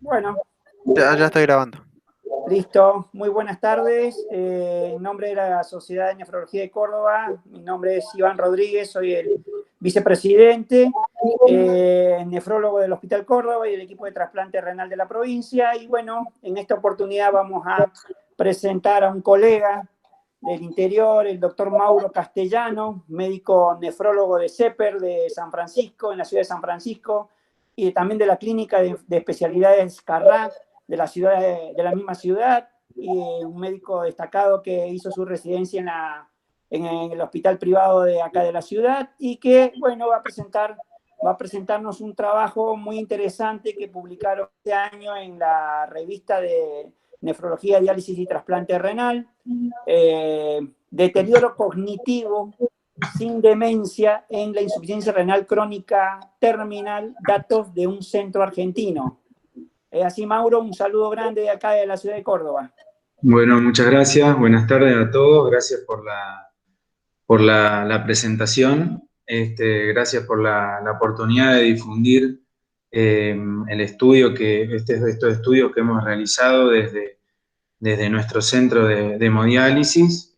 Bueno, Ya estoy grabando. listo. Muy buenas tardes. En nombre de la Sociedad de Nefrología de Córdoba, mi nombre es Iván Rodríguez, soy el vicepresidente, nefrólogo del Hospital Córdoba y del equipo de trasplante renal de la provincia. Y bueno, en esta oportunidad vamos a presentar a un colega del interior, el doctor Mauro Castellano, médico nefrólogo de CEPER de San Francisco, en la ciudad de San Francisco, y también de la clínica de especialidades Carrá, de la ciudad de la misma ciudad, y un médico destacado que hizo su residencia en el hospital privado de acá de la ciudad y que, bueno, va a presentarnos un trabajo muy interesante que publicaron este año en la revista de Nefrología, Diálisis y Trasplante Renal, deterioro cognitivo sin demencia en la insuficiencia renal crónica terminal, datos de un centro argentino. Así, Mauro, un saludo grande de acá de la ciudad de Córdoba. Bueno, muchas gracias. Buenas tardes a todos. Gracias por la presentación. Gracias por la oportunidad de difundir el estudio estos estudios que hemos realizado desde nuestro centro de hemodiálisis.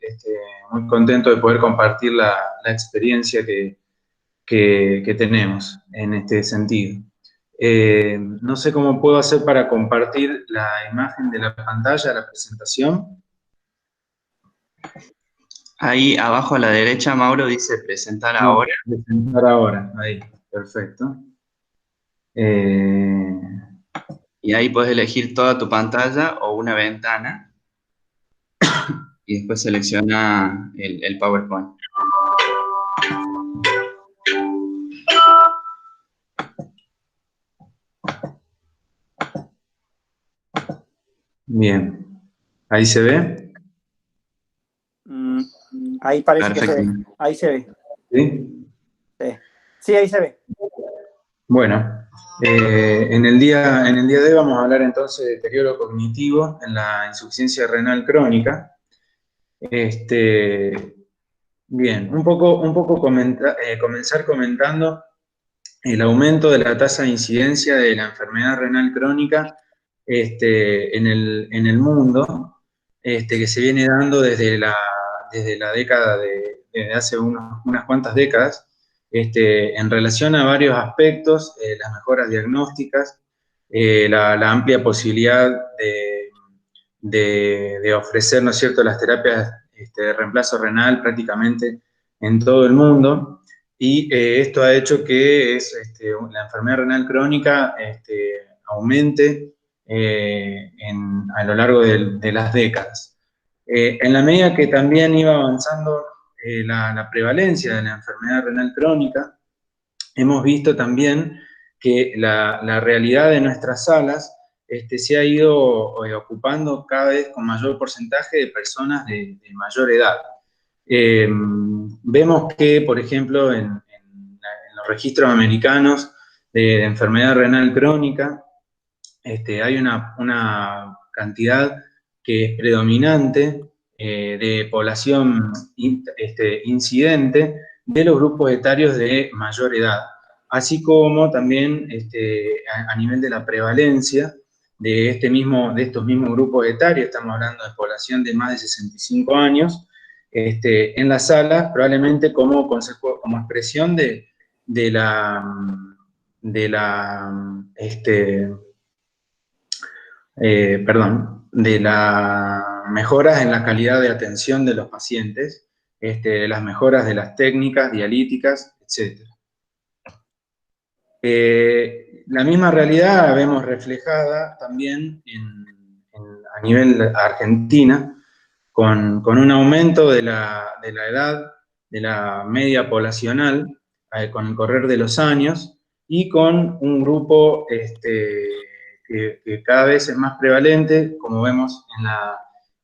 Muy contento de poder compartir la experiencia que tenemos en este sentido. No sé cómo puedo hacer para compartir la imagen de la pantalla de la presentación. Ahí abajo a la derecha, Mauro, dice presentar No, ahora. presentar ahora, ahí, perfecto. Y ahí puedes elegir toda tu pantalla o una ventana. Y después selecciona el PowerPoint. Bien, ¿ahí se ve? Ahí parece Perfecto. que se ve. Ahí se ve. ¿Sí? Sí, sí, ahí se ve. Bueno, en el día de hoy vamos a hablar entonces de deterioro cognitivo en la insuficiencia renal crónica. Bien, un poco comenzar comentando el aumento de la tasa de incidencia de la enfermedad renal crónica en el mundo, que se viene dando desde la década desde hace unas cuantas décadas, en relación a varios aspectos, las mejoras diagnósticas, la amplia posibilidad de ofrecer, ¿no es cierto?, las terapias de reemplazo renal prácticamente en todo el mundo. Y esto ha hecho que la enfermedad renal crónica aumente a lo largo de las décadas. En la medida que también iba avanzando la prevalencia de la enfermedad renal crónica, hemos visto también que la realidad de nuestras salas se ha ido ocupando cada vez con mayor porcentaje de personas de mayor edad. Vemos que, por ejemplo, en los registros americanos de enfermedad renal crónica, hay una cantidad que es predominante de población incidente de los grupos etarios de mayor edad, así como también a nivel de la prevalencia de estos mismos grupos etarios. Estamos hablando de población de más de 65 años, en las salas, probablemente como expresión de la de las mejoras en la calidad de atención de los pacientes, las mejoras de las técnicas dialíticas, etc. La misma realidad la vemos reflejada también a nivel Argentina, con un aumento de la edad de la media poblacional con el correr de los años y con un grupo que cada vez es más prevalente, como vemos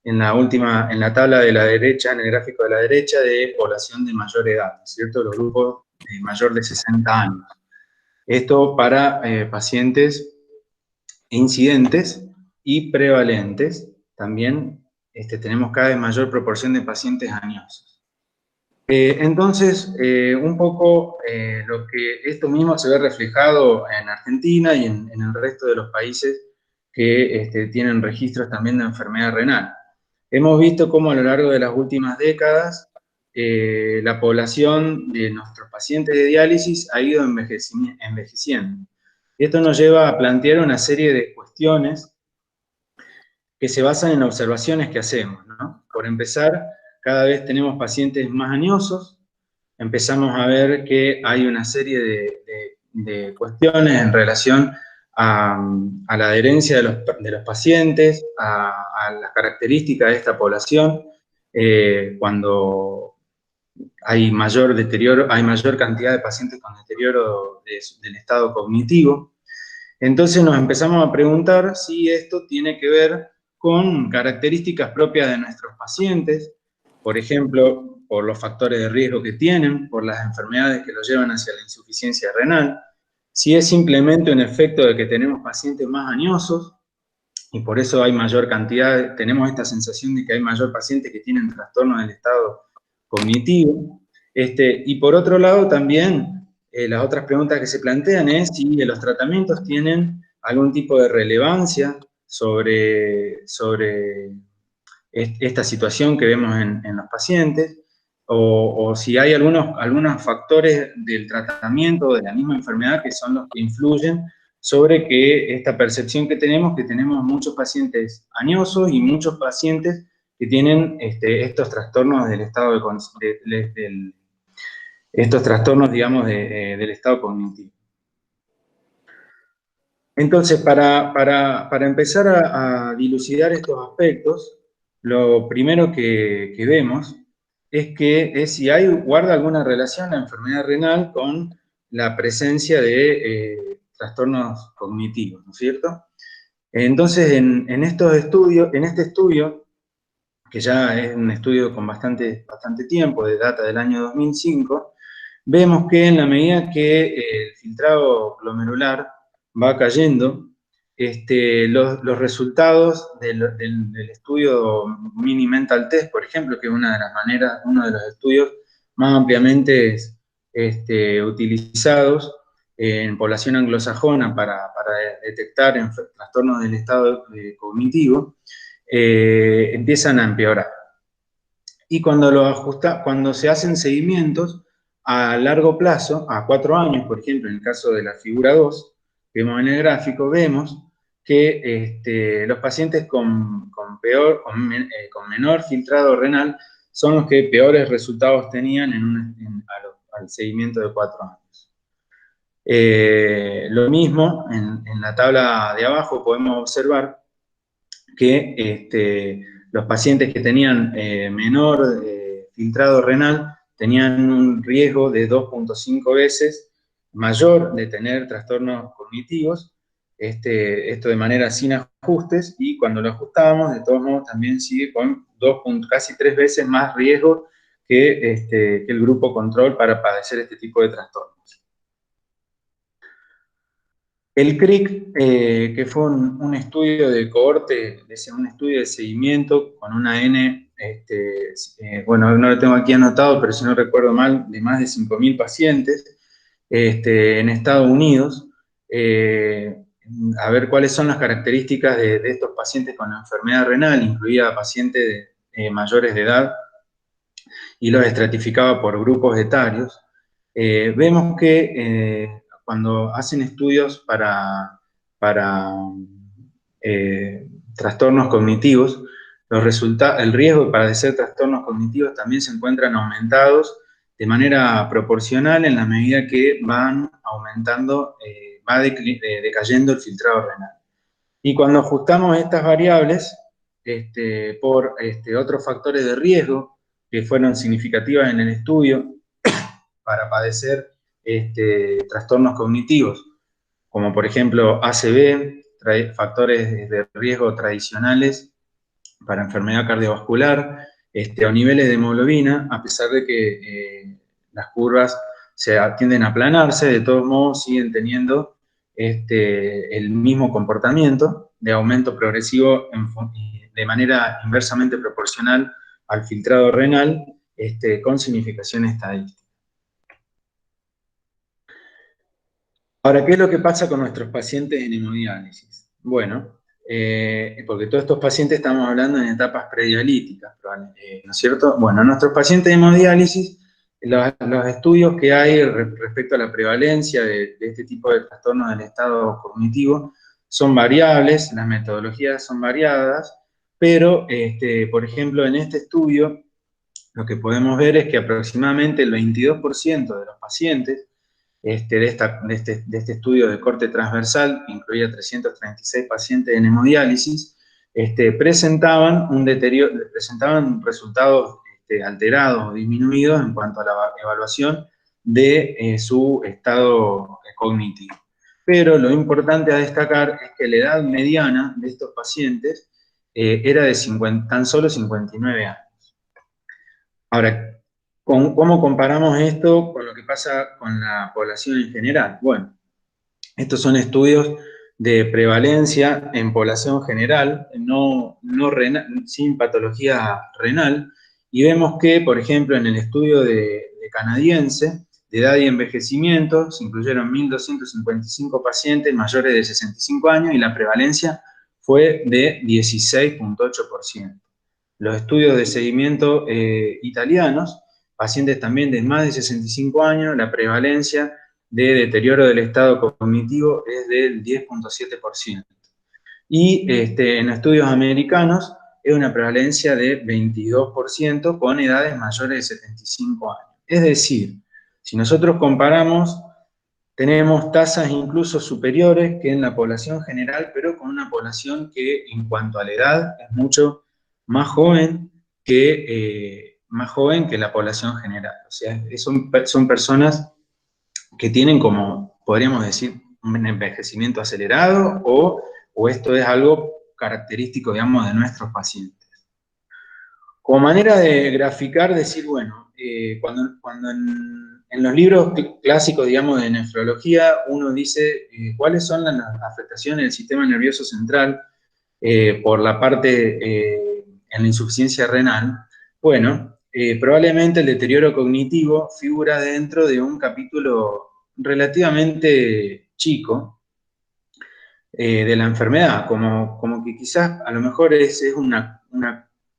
en la tabla de la derecha, en el gráfico de la derecha, de población de mayor edad, ¿cierto? Los grupos de mayor de 60 años. Esto para pacientes incidentes y prevalentes. También tenemos cada vez mayor proporción de pacientes añosos. Entonces, un poco lo que esto mismo se ve reflejado en Argentina y en el resto de los países que tienen registros también de enfermedad renal. Hemos visto cómo a lo largo de las últimas décadas la población de nuestros pacientes de diálisis ha ido envejeciendo. Y esto nos lleva a plantear una serie de cuestiones que se basan en observaciones que hacemos, ¿no? Por empezar, cada vez tenemos pacientes más añosos, empezamos a ver que hay una serie de cuestiones en relación a la adherencia de los pacientes, a las características de esta población, cuando hay mayor deterioro, hay mayor cantidad de pacientes con deterioro del estado cognitivo. Entonces nos empezamos a preguntar si esto tiene que ver con características propias de nuestros pacientes, por ejemplo, por los factores de riesgo que tienen, por las enfermedades que los llevan hacia la insuficiencia renal, si es simplemente un efecto de que tenemos pacientes más añosos y por eso hay mayor cantidad, tenemos esta sensación de que hay mayor pacientes que tienen trastornos del estado cognitivo. Y por otro lado también las otras preguntas que se plantean es si los tratamientos tienen algún tipo de relevancia sobre esta situación que vemos en los pacientes, o si hay algunos factores del tratamiento de la misma enfermedad que son los que influyen sobre que esta percepción que tenemos muchos pacientes añosos y muchos pacientes que tienen estos trastornos del estado estos trastornos, digamos, del estado cognitivo. Entonces, para empezar a dilucidar estos aspectos, lo primero que vemos es si guarda alguna relación la enfermedad renal con la presencia de trastornos cognitivos, ¿no es cierto? Entonces, en este estudio, que ya es un estudio con bastante tiempo, de data del año 2005, vemos que en la medida que el filtrado glomerular va cayendo, los resultados del estudio Mini Mental Test, por ejemplo, que es una de las maneras, uno de los estudios más ampliamente utilizados en población anglosajona para detectar trastornos del estado cognitivo, empiezan a empeorar. Y cuando se hacen seguimientos a largo plazo, a 4 años, por ejemplo, en el caso de la figura 2, que vemos en el gráfico, vemos que los pacientes con menor filtrado renal son los que peores resultados tenían al seguimiento de 4 años. Lo mismo, en la tabla de abajo podemos observar que los pacientes que tenían menor filtrado renal tenían un riesgo de 2.5 veces mayor de tener trastornos cognitivos, esto de manera sin ajustes, y cuando lo ajustábamos, de todos modos, también sigue con casi 3 veces más riesgo que el grupo control para padecer este tipo de trastornos. El CRIC, que fue un estudio de cohorte, un estudio de seguimiento con una N, bueno, no lo tengo aquí anotado, pero si no recuerdo mal, de más de 5.000 pacientes en Estados Unidos, a ver cuáles son las características de estos pacientes con enfermedad renal, incluida pacientes mayores de edad, y los estratificaba por grupos etarios. Vemos que cuando hacen estudios para trastornos cognitivos, el riesgo de padecer trastornos cognitivos también se encuentran aumentados de manera proporcional en la medida que van aumentando, va decayendo el filtrado renal. Y cuando ajustamos estas variables por otros factores de riesgo que fueron significativas en el estudio para padecer trastornos cognitivos, como por ejemplo ACV, factores de riesgo tradicionales para enfermedad cardiovascular, o niveles de hemoglobina, a pesar de que las curvas tienden a aplanarse, de todos modos siguen teniendo el mismo comportamiento de aumento progresivo de manera inversamente proporcional al filtrado renal con significación estadística. Ahora, ¿qué es lo que pasa con nuestros pacientes en hemodiálisis? Bueno, porque todos estos pacientes estamos hablando en etapas predialíticas, ¿no es cierto? Bueno, nuestros pacientes de hemodiálisis, los estudios que hay respecto a la prevalencia de este tipo de trastornos del estado cognitivo son variables, las metodologías son variadas, pero, por ejemplo, en este estudio, lo que podemos ver es que aproximadamente el 22% de los pacientes de este estudio de corte transversal, que incluía 336 pacientes en hemodiálisis, presentaban resultados alterados o disminuidos en cuanto a la evaluación de su estado cognitivo. Pero lo importante a destacar es que la edad mediana de estos pacientes era de tan solo 59 años. Ahora, ¿cómo comparamos esto con lo que pasa con la población en general? Bueno, estos son estudios de prevalencia en población general, sin patología renal, y vemos que, por ejemplo, en el estudio de canadiense, de edad y envejecimiento, se incluyeron 1.255 pacientes mayores de 65 años y la prevalencia fue de 16,8%. Los estudios de seguimiento italianos, pacientes también de más de 65 años, la prevalencia de deterioro del estado cognitivo es del 10,7%. Y en estudios americanos es una prevalencia de 22% con edades mayores de 75 años. Es decir, si nosotros comparamos, tenemos tasas incluso superiores que en la población general, pero con una población que en cuanto a la edad es mucho más joven que la población general. O sea, son personas que tienen, como podríamos decir, un envejecimiento acelerado o esto es algo característico, digamos, de nuestros pacientes. Como manera de graficar, decir, bueno, cuando en los libros clásicos, digamos, de nefrología, uno dice cuáles son las afectaciones del sistema nervioso central por la parte en la insuficiencia renal, bueno, probablemente el deterioro cognitivo figura dentro de un capítulo relativamente chico de la enfermedad, como que quizás a lo mejor es una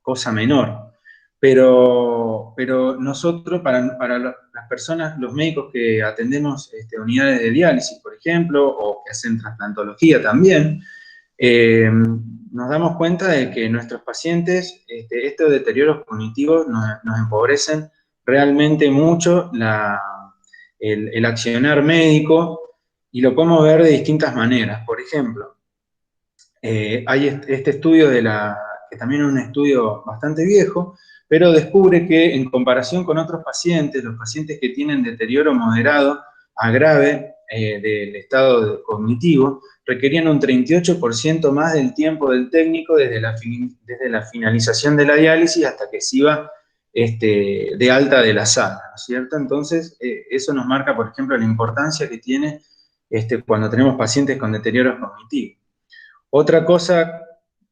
cosa menor, pero nosotros, para las personas, los médicos que atendemos unidades de diálisis, por ejemplo, o que hacen trasplantología también, nos damos cuenta de que nuestros pacientes, estos deterioros cognitivos nos empobrecen realmente mucho el accionar médico, y lo podemos ver de distintas maneras. Por ejemplo, hay este estudio que también es un estudio bastante viejo, pero descubre que en comparación con otros pacientes, los pacientes que tienen deterioro moderado a grave del estado cognitivo, requerían un 38% más del tiempo del técnico desde la finalización de la diálisis hasta que se iba de alta de la sala, ¿no es cierto? Entonces, eso nos marca, por ejemplo, la importancia que tiene cuando tenemos pacientes con deterioro cognitivo. Otra cosa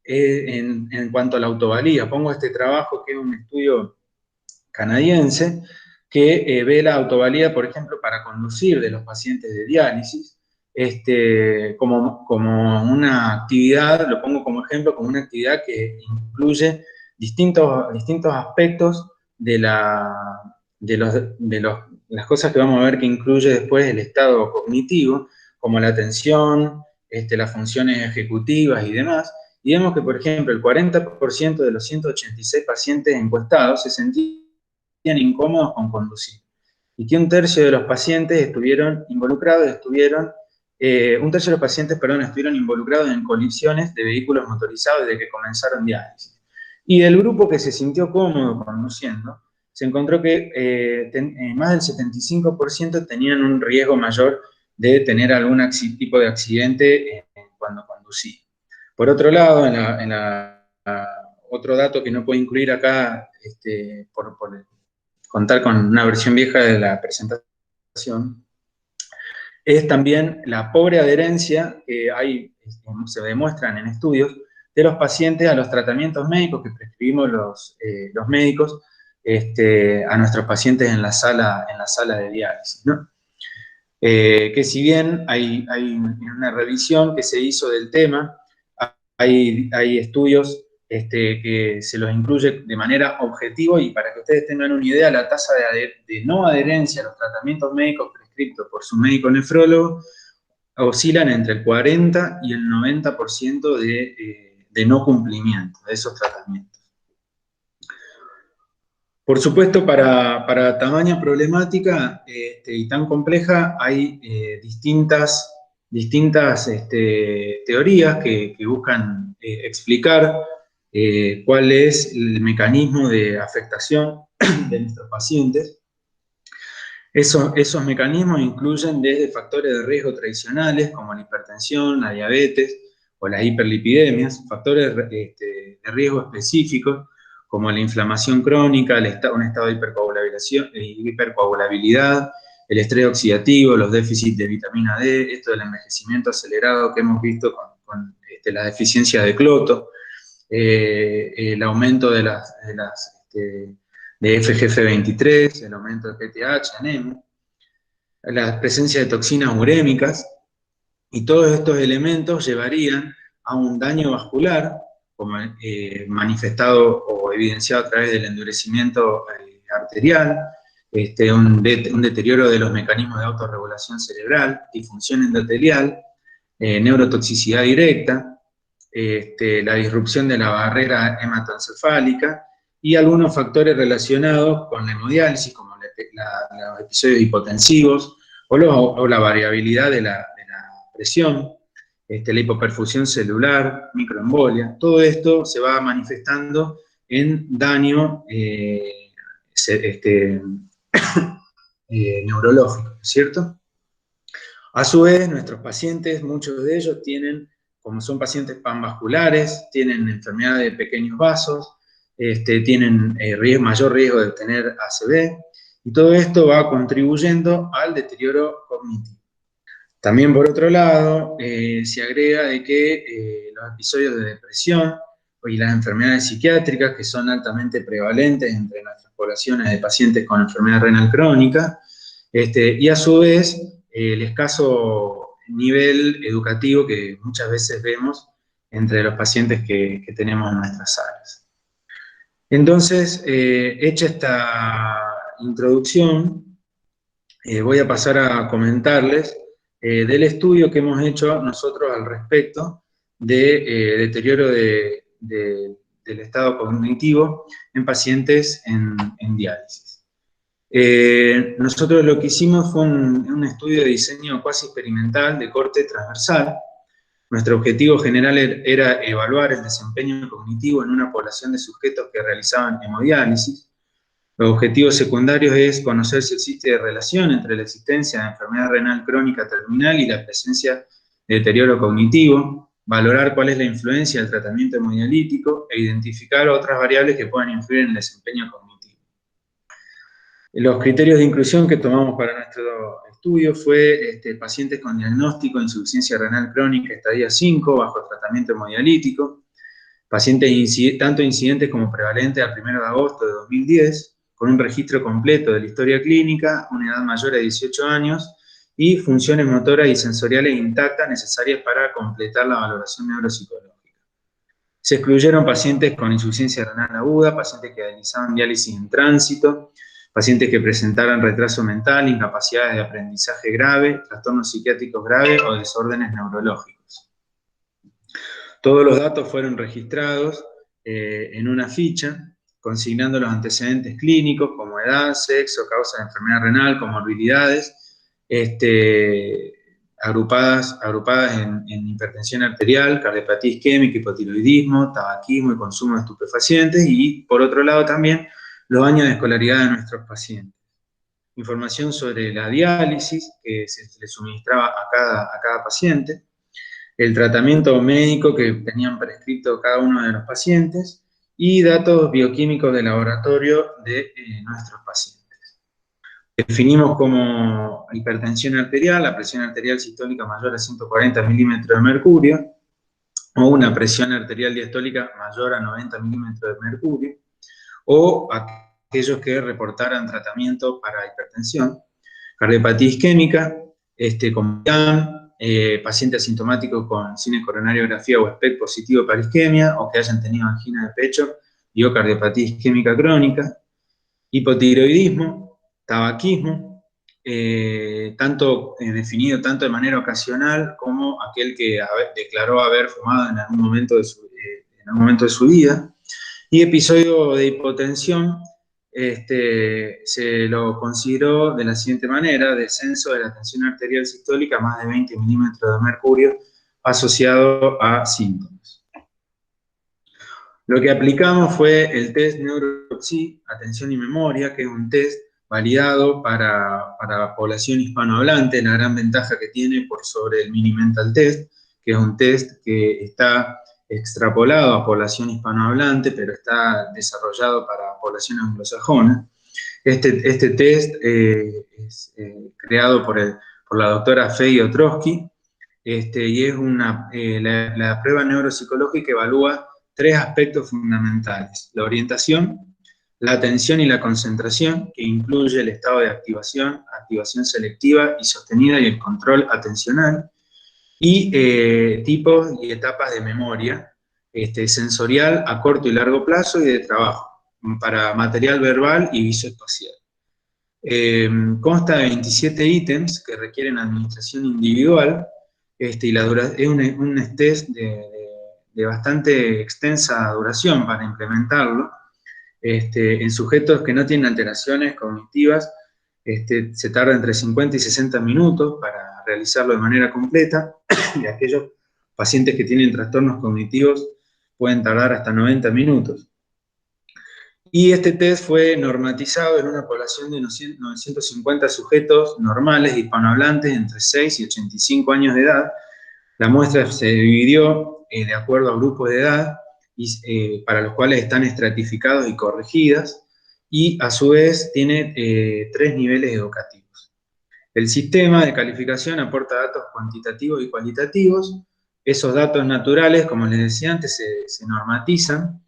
en cuanto a la autovalía, pongo este trabajo que es un estudio canadiense que ve la autovalía, por ejemplo, para conducir de los pacientes de diálisis, como una actividad, lo pongo como ejemplo, como una actividad que incluye distintos aspectos de las cosas que vamos a ver que incluye después el estado cognitivo, como la atención, las funciones ejecutivas y demás, y vemos que, por ejemplo, el 40% de los 186 pacientes encuestados se sentían incómodos con conducir, y que un tercio de los pacientes estuvieron involucrados en colisiones de vehículos motorizados desde que comenzaron diálisis. Y del grupo que se sintió cómodo conduciendo, se encontró que más del 75% tenían un riesgo mayor de tener algún tipo de accidente cuando conducían. Por otro lado, otro dato que no puedo incluir acá por contar con una versión vieja de la presentación, es también la pobre adherencia que se demuestran en estudios de los pacientes a los tratamientos médicos que prescribimos los médicos a nuestros pacientes en la sala de diálisis, ¿no? Que si bien hay una revisión que se hizo del tema, hay estudios que se los incluye de manera objetiva, y para que ustedes tengan una idea, la tasa de no adherencia a los tratamientos médicos prescritos por su médico nefrólogo oscilan entre el 40 y el 90% de no cumplimiento de esos tratamientos. Por supuesto, para tamaña problemática y tan compleja, hay distintas teorías que buscan explicar cuál es el mecanismo de afectación de nuestros pacientes. Esos mecanismos incluyen desde factores de riesgo tradicionales, como la hipertensión, la diabetes o las hiperlipidemias, factores de riesgo específicos, como la inflamación crónica, un estado de hipercoagulabilidad, el estrés oxidativo, los déficits de vitamina D, esto del envejecimiento acelerado que hemos visto con la deficiencia de cloto, el aumento de FGF23, el aumento de PTH, anemia, la presencia de toxinas urémicas, y todos estos elementos llevarían a un daño vascular, como manifestado o evidenciado a través del endurecimiento arterial, un deterioro de los mecanismos de autorregulación cerebral, disfunción endotelial, neurotoxicidad directa, la disrupción de la barrera hematoencefálica y algunos factores relacionados con la hemodiálisis, como los episodios hipotensivos o la variabilidad de la presión, la hipoperfusión celular, microembolia. Todo esto se va manifestando en daño neurológico, ¿cierto? A su vez, nuestros pacientes, muchos de ellos tienen, como son pacientes panvasculares, tienen enfermedad de pequeños vasos, tienen mayor riesgo de tener ACV, y todo esto va contribuyendo al deterioro cognitivo. También, por otro lado, se agrega de que los episodios de depresión y las enfermedades psiquiátricas, que son altamente prevalentes entre nuestras poblaciones de pacientes con enfermedad renal crónica, y a su vez el escaso nivel educativo que muchas veces vemos entre los pacientes que tenemos en nuestras áreas. Entonces, hecha esta introducción, voy a pasar a comentarles del estudio que hemos hecho nosotros al respecto de deterioro del estado cognitivo en pacientes en diálisis. Nosotros lo que hicimos fue un estudio de diseño cuasi experimental de corte transversal. Nuestro objetivo general era evaluar el desempeño cognitivo en una población de sujetos que realizaban hemodiálisis. Los objetivos secundarios es conocer si existe relación entre la existencia de enfermedad renal crónica terminal y la presencia de deterioro cognitivo, valorar cuál es la influencia del tratamiento hemodialítico e identificar otras variables que puedan influir en el desempeño cognitivo. Los criterios de inclusión que tomamos para nuestro estudio fue pacientes con diagnóstico de insuficiencia renal crónica estadio 5 bajo tratamiento hemodialítico, pacientes tanto incidentes como prevalentes al 1 de agosto de 2010, con un registro completo de la historia clínica, una edad mayor a 18 años y funciones motoras y sensoriales intactas necesarias para completar la valoración neuropsicológica. Se excluyeron pacientes con insuficiencia renal aguda, pacientes que realizaban diálisis en tránsito, pacientes que presentaran retraso mental, incapacidades de aprendizaje grave, trastornos psiquiátricos graves o desórdenes neurológicos. Todos los datos fueron registrados en una ficha, consignando los antecedentes clínicos como edad, sexo, causa de enfermedad renal, comorbilidades, agrupadas en hipertensión arterial, cardiopatía isquémica, hipotiroidismo, tabaquismo y consumo de estupefacientes, y por otro lado también los años de escolaridad de nuestros pacientes. Información sobre la diálisis que se le suministraba a cada paciente, el tratamiento médico que tenían prescrito cada uno de los pacientes, y datos bioquímicos de laboratorio de nuestros pacientes. Definimos como hipertensión arterial la presión arterial sistólica mayor a 140 milímetros de mercurio, o una presión arterial diastólica mayor a 90 milímetros de mercurio, o aquellos que reportaran tratamiento para hipertensión, cardiopatía isquémica, con paciente asintomático con cinecoronariografía o SPECT positivo para isquemia, o que hayan tenido angina de pecho y o cardiopatía isquémica crónica, hipotiroidismo, tabaquismo, definido tanto de manera ocasional como aquel que declaró haber fumado en algún momento de su vida, y episodio de hipotensión. Se lo consideró de la siguiente manera: descenso de la tensión arterial sistólica a más de 20 milímetros de mercurio asociado a síntomas. Lo que aplicamos fue el test Neuropsy, atención y memoria, que es un test validado para población hispanohablante. La gran ventaja que tiene por sobre el Mini Mental Test, que es un test que está extrapolado a población hispanohablante, pero está desarrollado para población anglosajona. Este test es creado por la doctora Fey Otrowski, y es la prueba neuropsicológica evalúa 3 aspectos fundamentales: la orientación, la atención y la concentración, que incluye el estado de activación selectiva y sostenida y el control atencional, y tipos y etapas de memoria, sensorial a corto y largo plazo y de trabajo, para material verbal y visoespacial. Consta de 27 ítems que requieren administración individual, y es un test de bastante extensa duración para implementarlo. En sujetos que no tienen alteraciones cognitivas, se tarda entre 50 y 60 minutos para realizarlo de manera completa, y aquellos pacientes que tienen trastornos cognitivos pueden tardar hasta 90 minutos. Y este test fue normatizado en una población de 950 sujetos normales hispanohablantes entre 6 y 85 años de edad. La muestra se dividió de acuerdo a grupos de edad, para los cuales están estratificados y corregidas, y a su vez tiene 3 niveles educativos. El sistema de calificación aporta datos cuantitativos y cualitativos. Esos datos naturales, como les decía antes, se normatizan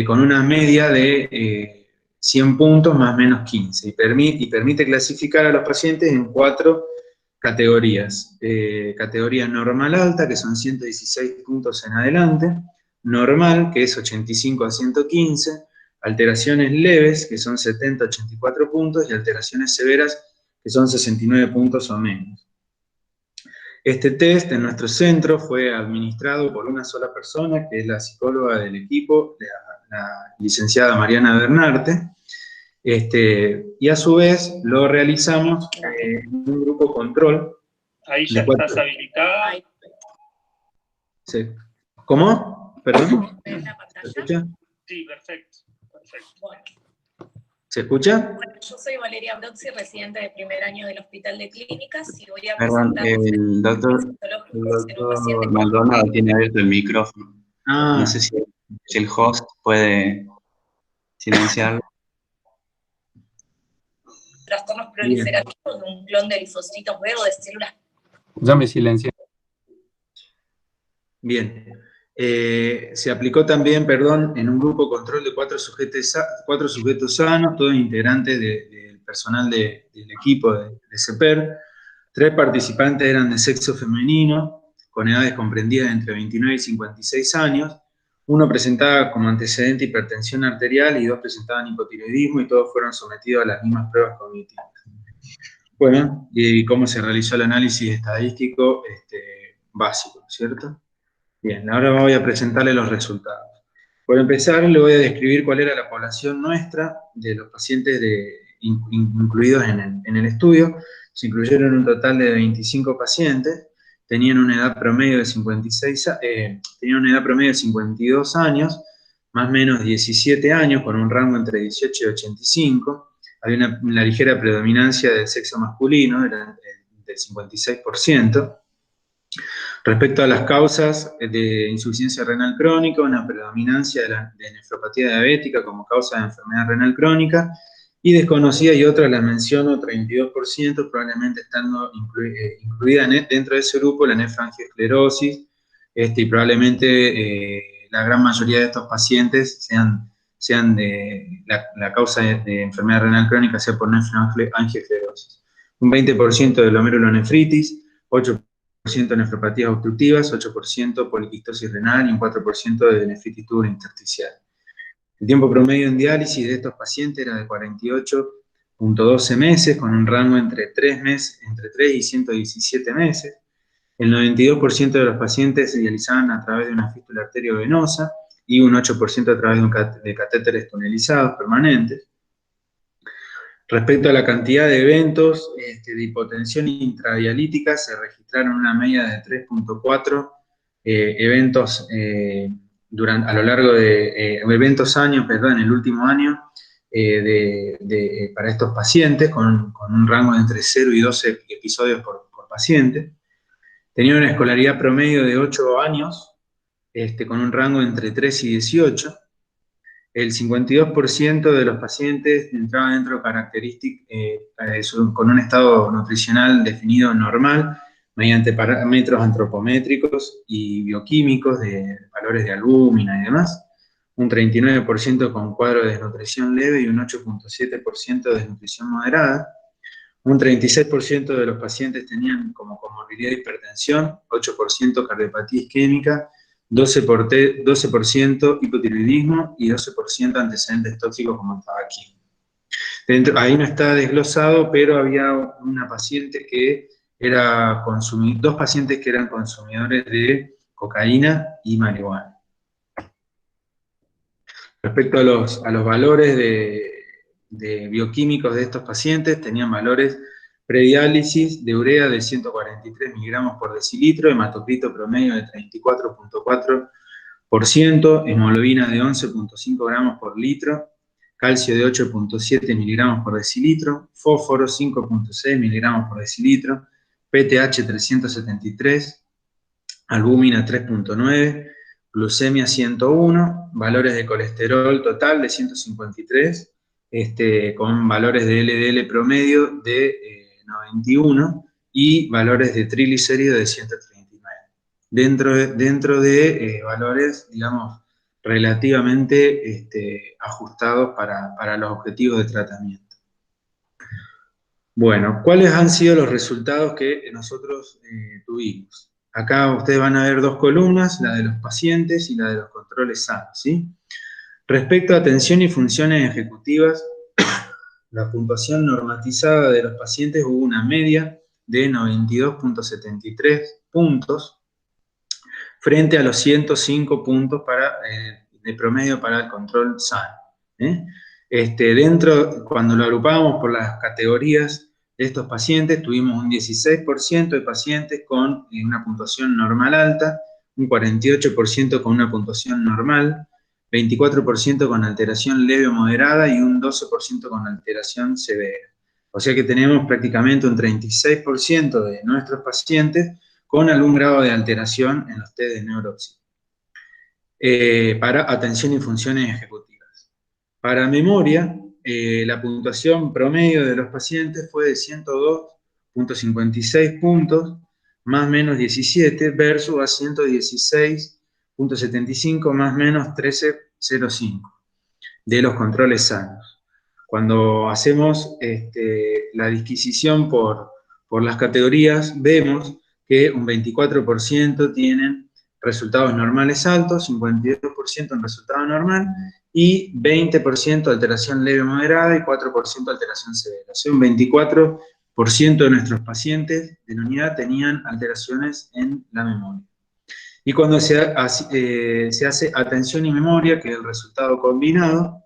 con una media de 100 puntos más o menos 15, y permite clasificar a los pacientes en 4 categorías. Categoría normal alta, que son 116 puntos en adelante; normal, que es 85 a 115, alteraciones leves, que son 70 a 84 puntos, y alteraciones severas, que son 69 puntos o menos. Este test en nuestro centro fue administrado por una sola persona, que es la psicóloga del equipo, la licenciada Mariana Bernarte, y a su vez lo realizamos en un grupo control. Ahí ya estás habilitada. Sí. ¿Cómo? ¿Perdón? ¿Se escucha? Sí, perfecto. Bueno. ¿Se escucha? Bueno, yo soy Valeria Brozzi, residente de primer año del Hospital de Clínicas, y voy a Perdón, presentar el doctor Maldonado tiene abierto el micrófono. No sé si el host puede silenciarlo. Trastornos proliferativos de un clon de linfocitos B o de células. Ya me silencié. Bien. Se aplicó también, en un grupo control de 4 sujetos sanos, todos integrantes del personal del equipo de CEPER. 3 participantes eran de sexo femenino, con edades comprendidas entre 29 y 56 años. 1 presentaba como antecedente hipertensión arterial y 2 presentaban hipotiroidismo, y todos fueron sometidos a las mismas pruebas cognitivas. Bueno, y cómo se realizó el análisis estadístico básico, ¿cierto? Bien, ahora voy a presentarle los resultados. Por empezar, le voy a describir cuál era la población nuestra de los pacientes incluidos en el estudio. Se incluyeron un total de 25 pacientes, tenían una edad promedio de 52 años, más o menos 17 años, con un rango entre 18 y 85. Había una ligera predominancia del sexo masculino, era del 56%. Respecto a las causas de insuficiencia renal crónica, una predominancia de nefropatía diabética como causa de enfermedad renal crónica, y desconocida, y otras las menciono, 32%, probablemente estando incluida dentro de ese grupo la nefroangiosclerosis, y probablemente la gran mayoría de estos pacientes sean sean de la causa de enfermedad renal crónica sea por nefroangiosclerosis. Un 20% de glomerulonefritis, 8% nefropatías obstructivas, 8% poliquistosis renal y un 4% de nefritis tubulointersticial. El tiempo promedio en diálisis de estos pacientes era de 48.12 meses, con un rango entre 3 y 117 meses. El 92% de los pacientes se dializaban a través de una fístula arteriovenosa y un 8% a través de catéteres tunelizados permanentes. Respecto a la cantidad de eventos de hipotensión intradialítica, se registraron una media de 3.4 eventos a lo largo de en el último año para estos pacientes, con un rango de entre 0 y 12 episodios por paciente. Tenían una escolaridad promedio de 8 años, con un rango entre 3 y 18. El 52% de los pacientes entraban dentro de con un estado nutricional definido normal, mediante parámetros antropométricos y bioquímicos de valores de albúmina y demás. Un 39% con cuadro de desnutrición leve y un 8.7% de desnutrición moderada. Un 36% de los pacientes tenían como comorbilidad hipertensión, 8% cardiopatía isquémica, 12% hipotiroidismo y 12% antecedentes tóxicos como el tabaquismo. Ahí no está desglosado, pero había una paciente que era dos pacientes que eran consumidores de cocaína y marihuana. Respecto a los valores de bioquímicos de estos pacientes, tenían valores prediálisis de urea de 143 miligramos por decilitro, hematocrito promedio de 34.4%, hemoglobina de 11.5 gramos por litro, calcio de 8.7 miligramos por decilitro, fósforo 5.6 miligramos por decilitro, PTH 373, albúmina 3.9, glucemia 101, valores de colesterol total de 153, con valores de LDL promedio de 91 y valores de triglicéridos de 139. Dentro de valores, digamos, relativamente ajustados para los objetivos de tratamiento. Bueno, ¿cuáles han sido los resultados que nosotros tuvimos? Acá ustedes van a ver dos columnas, la de los pacientes y la de los controles sanos, ¿sí? Respecto a atención y funciones ejecutivas, la puntuación normatizada de los pacientes hubo una media de 92.73 puntos frente a los 105 puntos de promedio para el control sano. Cuando lo agrupamos por las categorías de estos pacientes, tuvimos un 16% de pacientes con una puntuación normal alta, un 48% con una puntuación normal, 24% con alteración leve o moderada y un 12% con alteración severa. O sea que tenemos prácticamente un 36% de nuestros pacientes con algún grado de alteración en los test de neuropsia. Para atención y funciones ejecutivas. Para memoria, la puntuación promedio de los pacientes fue de 102.56 puntos, más menos 17, versus a 116.75 más menos 13.05 de los controles sanos. Cuando hacemos la disquisición por las categorías, vemos que un 24% tienen resultados normales altos, 52% en resultado normal y 20% alteración leve moderada y 4% alteración severa. O sea, un 24% de nuestros pacientes de la unidad tenían alteraciones en la memoria. Y cuando se hace atención y memoria, que es el resultado combinado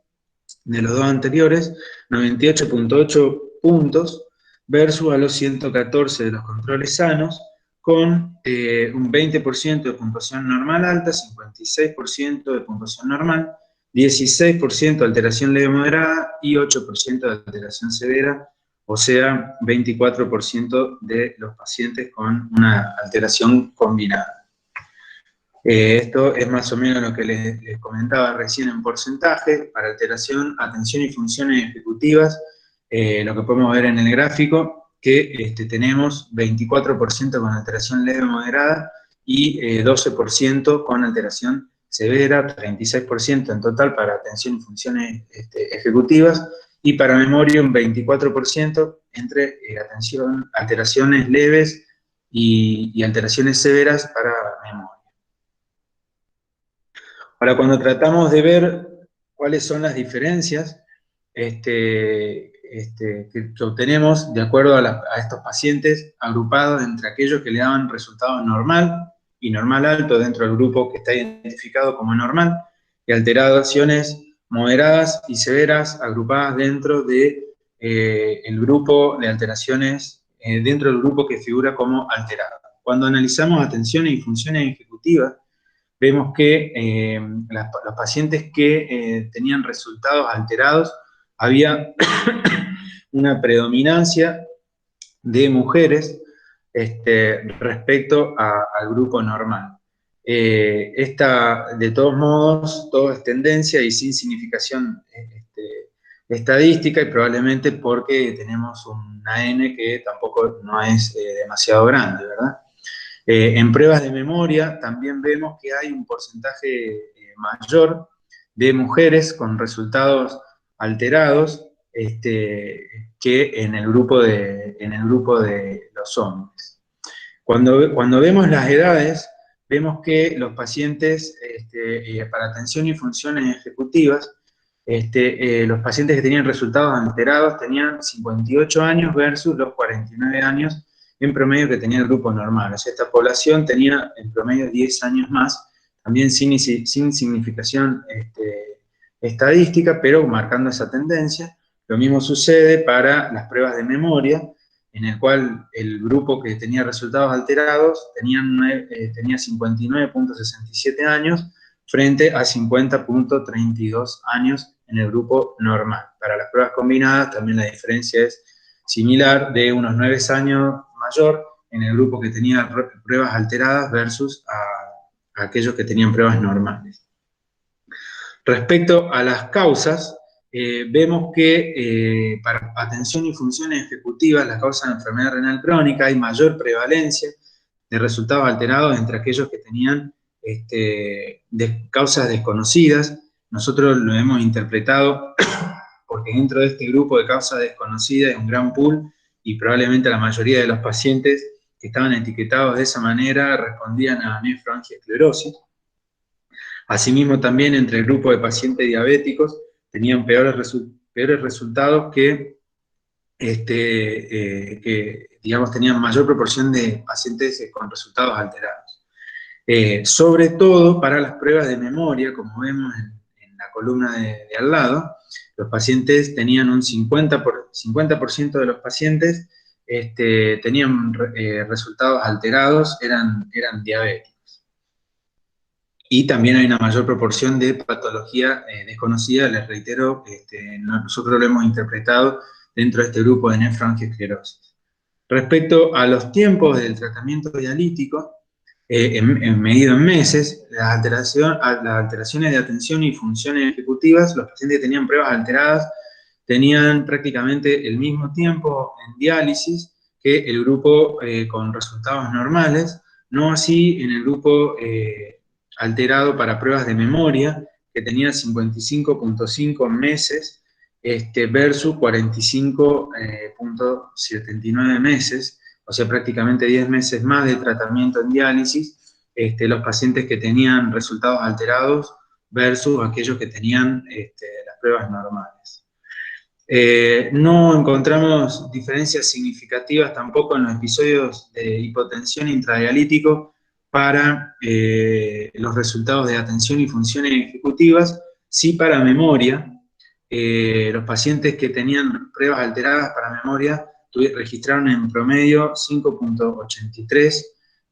de los dos anteriores, 98.8 puntos versus a los 114 de los controles sanos, con un 20% de puntuación normal alta, 56% de puntuación normal, 16% de alteración leve moderada y 8% de alteración severa, o sea, 24% de los pacientes con una alteración combinada. Esto es más o menos lo que les comentaba recién en porcentaje. Para alteración, atención y funciones ejecutivas, lo que podemos ver en el gráfico, que tenemos 24% con alteración leve moderada y 12% con alteración severa, 36% en total para atención y funciones ejecutivas, y para memoria un 24% entre alteraciones leves y alteraciones severas para memoria. Ahora, cuando tratamos de ver cuáles son las diferencias que obtenemos de acuerdo a estos pacientes agrupados entre aquellos que le daban resultados normal y normal alto dentro del grupo que está identificado como normal, y alteraciones moderadas y severas agrupadas dentro de el grupo de alteraciones, dentro del grupo que figura como alterado. Cuando analizamos atenciones y funciones ejecutivas, vemos que los pacientes que tenían resultados alterados, había una predominancia de mujeres respecto al grupo normal. Esta, de todos modos, todo es tendencia y sin significación estadística, y probablemente porque tenemos una N que tampoco no es demasiado grande, ¿verdad? En pruebas de memoria también vemos que hay un porcentaje mayor de mujeres con resultados alterados que en el grupo de los hombres. Cuando vemos las edades, vemos que los pacientes para atención y funciones ejecutivas, los pacientes que tenían resultados alterados tenían 58 años versus los 49 años en promedio que tenía el grupo normal. O sea, esta población tenía en promedio 10 años más, también sin significación estadística, pero marcando esa tendencia. Lo mismo sucede para las pruebas de memoria, en el cual el grupo que tenía resultados alterados tenía 59.67 años frente a 50.32 años en el grupo normal. Para las pruebas combinadas también la diferencia es similar, de unos 9 años mayor en el grupo que tenía pruebas alteradas versus a aquellos que tenían pruebas normales. Respecto a las causas, vemos que para atención y funciones ejecutivas, las causas de enfermedad renal crónica, hay mayor prevalencia de resultados alterados entre aquellos que tenían causas desconocidas. Nosotros lo hemos interpretado porque dentro de este grupo de causas desconocidas hay un gran pool, y probablemente la mayoría de los pacientes que estaban etiquetados de esa manera respondían a nefroangiosclerosis. Asimismo, también entre el grupo de pacientes diabéticos tenían peores resultados que digamos, tenían mayor proporción de pacientes con resultados alterados. Sobre todo para las pruebas de memoria, como vemos en la columna de al lado, los pacientes tenían un 50% de los pacientes tenían resultados alterados, eran diabéticos. Y también hay una mayor proporción de patología desconocida, les reitero, nosotros lo hemos interpretado dentro de este grupo de nefroangiosclerosis. Respecto a los tiempos del tratamiento dialítico, medido en meses, las alteraciones de atención y funciones ejecutivas, los pacientes que tenían pruebas alteradas tenían prácticamente el mismo tiempo en diálisis que el grupo con resultados normales, no así en el grupo alterado para pruebas de memoria, que tenía 55.5 meses versus 45.79 meses, o sea, prácticamente 10 meses más de tratamiento en diálisis, los pacientes que tenían resultados alterados versus aquellos que tenían las pruebas normales. No encontramos diferencias significativas tampoco en los episodios de hipotensión intradialítico para los resultados de atención y funciones ejecutivas, sí para memoria. Los pacientes que tenían pruebas alteradas para memoria registraron en promedio 5.83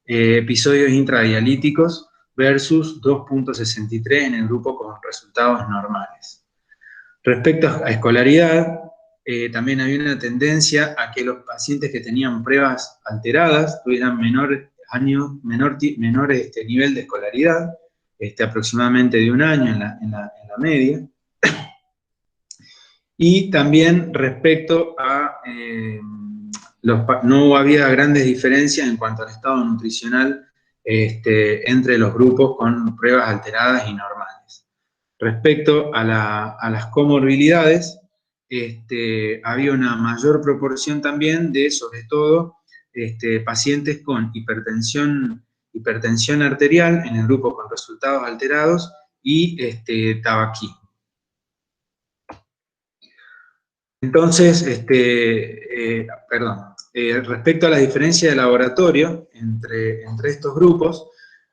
episodios intradialíticos versus 2.63 en el grupo con resultados normales. Respecto a escolaridad, también había una tendencia a que los pacientes que tenían pruebas alteradas tuvieran menor nivel de escolaridad, aproximadamente de 1 año en la media. Y también respecto a no había grandes diferencias en cuanto al estado nutricional entre los grupos con pruebas alteradas y normales. Respecto a las comorbilidades, había una mayor proporción también de, sobre todo, pacientes con hipertensión arterial en el grupo con resultados alterados y tabaquismo. Entonces, respecto a la diferencia de laboratorio entre estos grupos,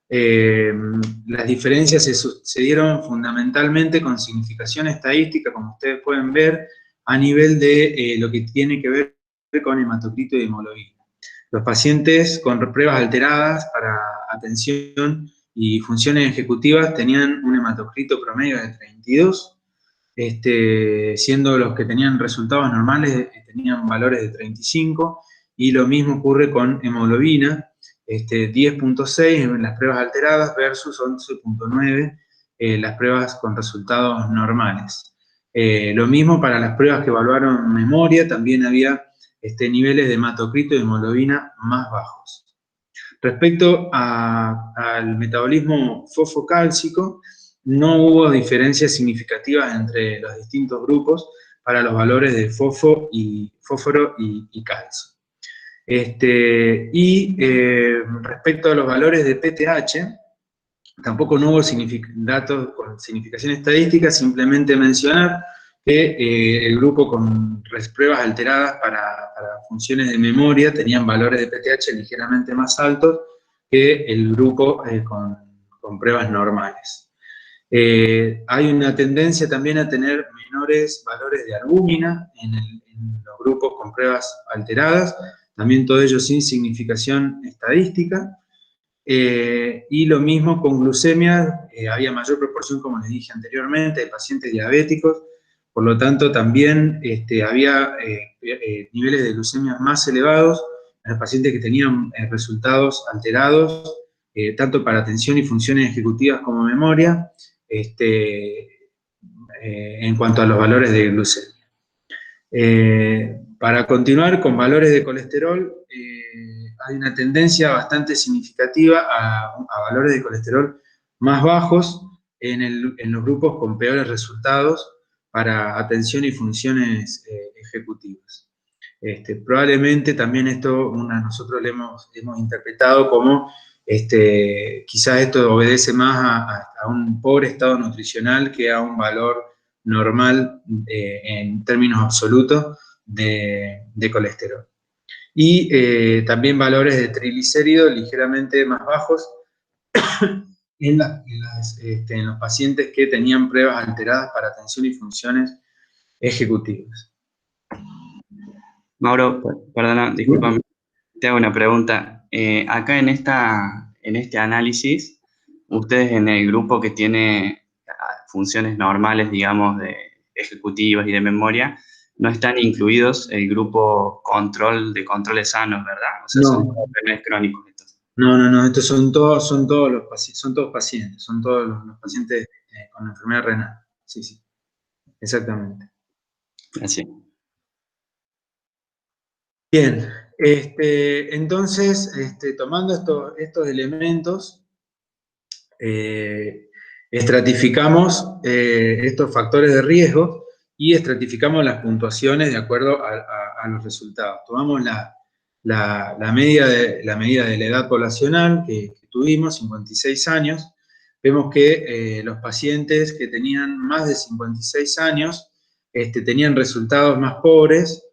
las diferencias se dieron fundamentalmente con significación estadística, como ustedes pueden ver, a nivel de lo que tiene que ver con hematocrito y hemoglobina. Los pacientes con pruebas alteradas para atención y funciones ejecutivas tenían un hematocrito promedio de 32, siendo los que tenían resultados normales tenían valores de 35, y lo mismo ocurre con hemoglobina, 10.6 en las pruebas alteradas versus 11.9 las pruebas con resultados normales. Lo mismo para las pruebas que evaluaron memoria, también había niveles de hematocrito y hemoglobina más bajos. Respecto al metabolismo fosfocálcico, no hubo diferencias significativas entre los distintos grupos para los valores de fósforo y calcio. Respecto a los valores de PTH, tampoco no hubo datos con significación estadística, simplemente mencionar que el grupo con pruebas alteradas para funciones de memoria tenían valores de PTH ligeramente más altos que el grupo con pruebas normales. Hay una tendencia también a tener menores valores de albúmina en los grupos con pruebas alteradas, también todo ello sin significación estadística. Y lo mismo con glucemia, había mayor proporción, como les dije anteriormente, de pacientes diabéticos, por lo tanto también había niveles de glucemia más elevados en los pacientes que tenían resultados alterados, tanto para atención y funciones ejecutivas como memoria, en cuanto a los valores de glucemia. Para continuar con valores de colesterol, hay una tendencia bastante significativa a valores de colesterol más bajos en los grupos con peores resultados para atención y funciones ejecutivas. Probablemente también esto nosotros lo hemos interpretado como quizás esto obedece más a un pobre estado nutricional que a un valor normal en términos absolutos de colesterol. Y también valores de triglicéridos ligeramente más bajos en los pacientes que tenían pruebas alteradas para atención y funciones ejecutivas. Mauro, perdona, discúlpame, te hago una pregunta. Acá en este análisis, ustedes en el grupo que tiene funciones normales, digamos, de ejecutivas y de memoria, no están incluidos el grupo de controles sanos, ¿verdad? O sea, no. Son enfermedades crónicos estos. No, estos son todos pacientes, son todos los pacientes con enfermedad renal. Sí, exactamente. Gracias. Bien, entonces, tomando estos elementos, estratificamos estos factores de riesgo y estratificamos las puntuaciones de acuerdo a los resultados. Tomamos la medida de la edad poblacional que tuvimos, 56 años. Vemos que los pacientes que tenían más de 56 años tenían resultados más pobres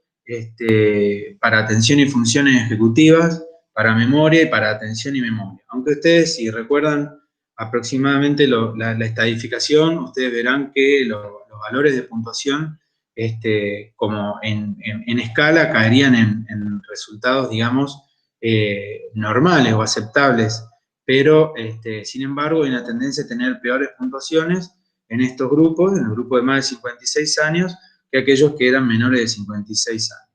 para atención y funciones ejecutivas, para memoria y para atención y memoria. Aunque ustedes, si recuerdan aproximadamente la estadificación, ustedes verán que los valores de puntuación, como en escala, caerían en resultados, digamos, normales o aceptables, pero, sin embargo, hay una tendencia a tener peores puntuaciones en estos grupos, en el grupo de más de 56 años, que aquellos que eran menores de 56 años.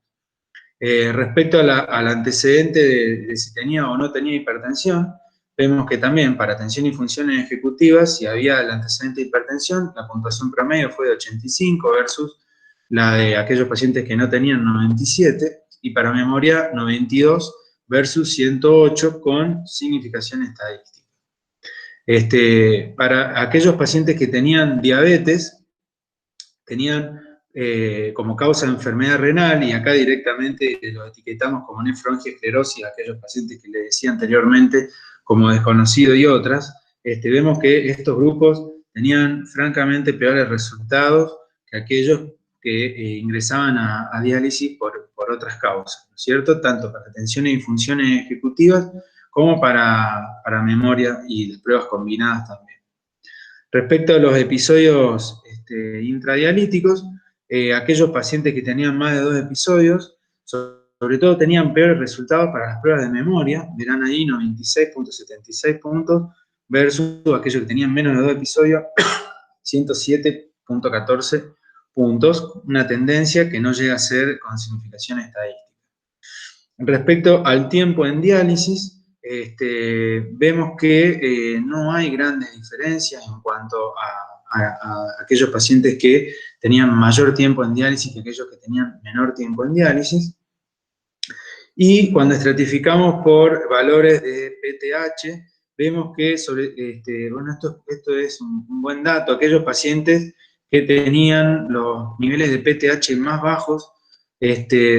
Respecto al antecedente de si tenía o no tenía hipertensión, vemos que también para atención y funciones ejecutivas, si había el antecedente de hipertensión, la puntuación promedio fue de 85 versus la de aquellos pacientes que no tenían 97, y para memoria 92 versus 108 con significación estadística. Para aquellos pacientes que tenían diabetes, tenían como causa de enfermedad renal, y acá directamente lo etiquetamos como nefroangiosclerosis, aquellos pacientes que les decía anteriormente como desconocido y otras, vemos que estos grupos tenían francamente peores resultados que aquellos que ingresaban a diálisis por otras causas, ¿no es cierto? Tanto para tensiones y funciones ejecutivas como para memoria y las pruebas combinadas también. Respecto a los episodios intradialíticos, aquellos pacientes que tenían más de 2 episodios, sobre todo tenían peores resultados para las pruebas de memoria, verán ahí 96.76 puntos, versus aquellos que tenían menos de 2 episodios, 107.14 puntos, una tendencia que no llega a ser con significación estadística. Respecto al tiempo en diálisis, vemos que no hay grandes diferencias en cuanto a aquellos pacientes que tenían mayor tiempo en diálisis que aquellos que tenían menor tiempo en diálisis. Y cuando estratificamos por valores de PTH, vemos que bueno, esto es un buen dato. Aquellos pacientes que tenían los niveles de PTH más bajos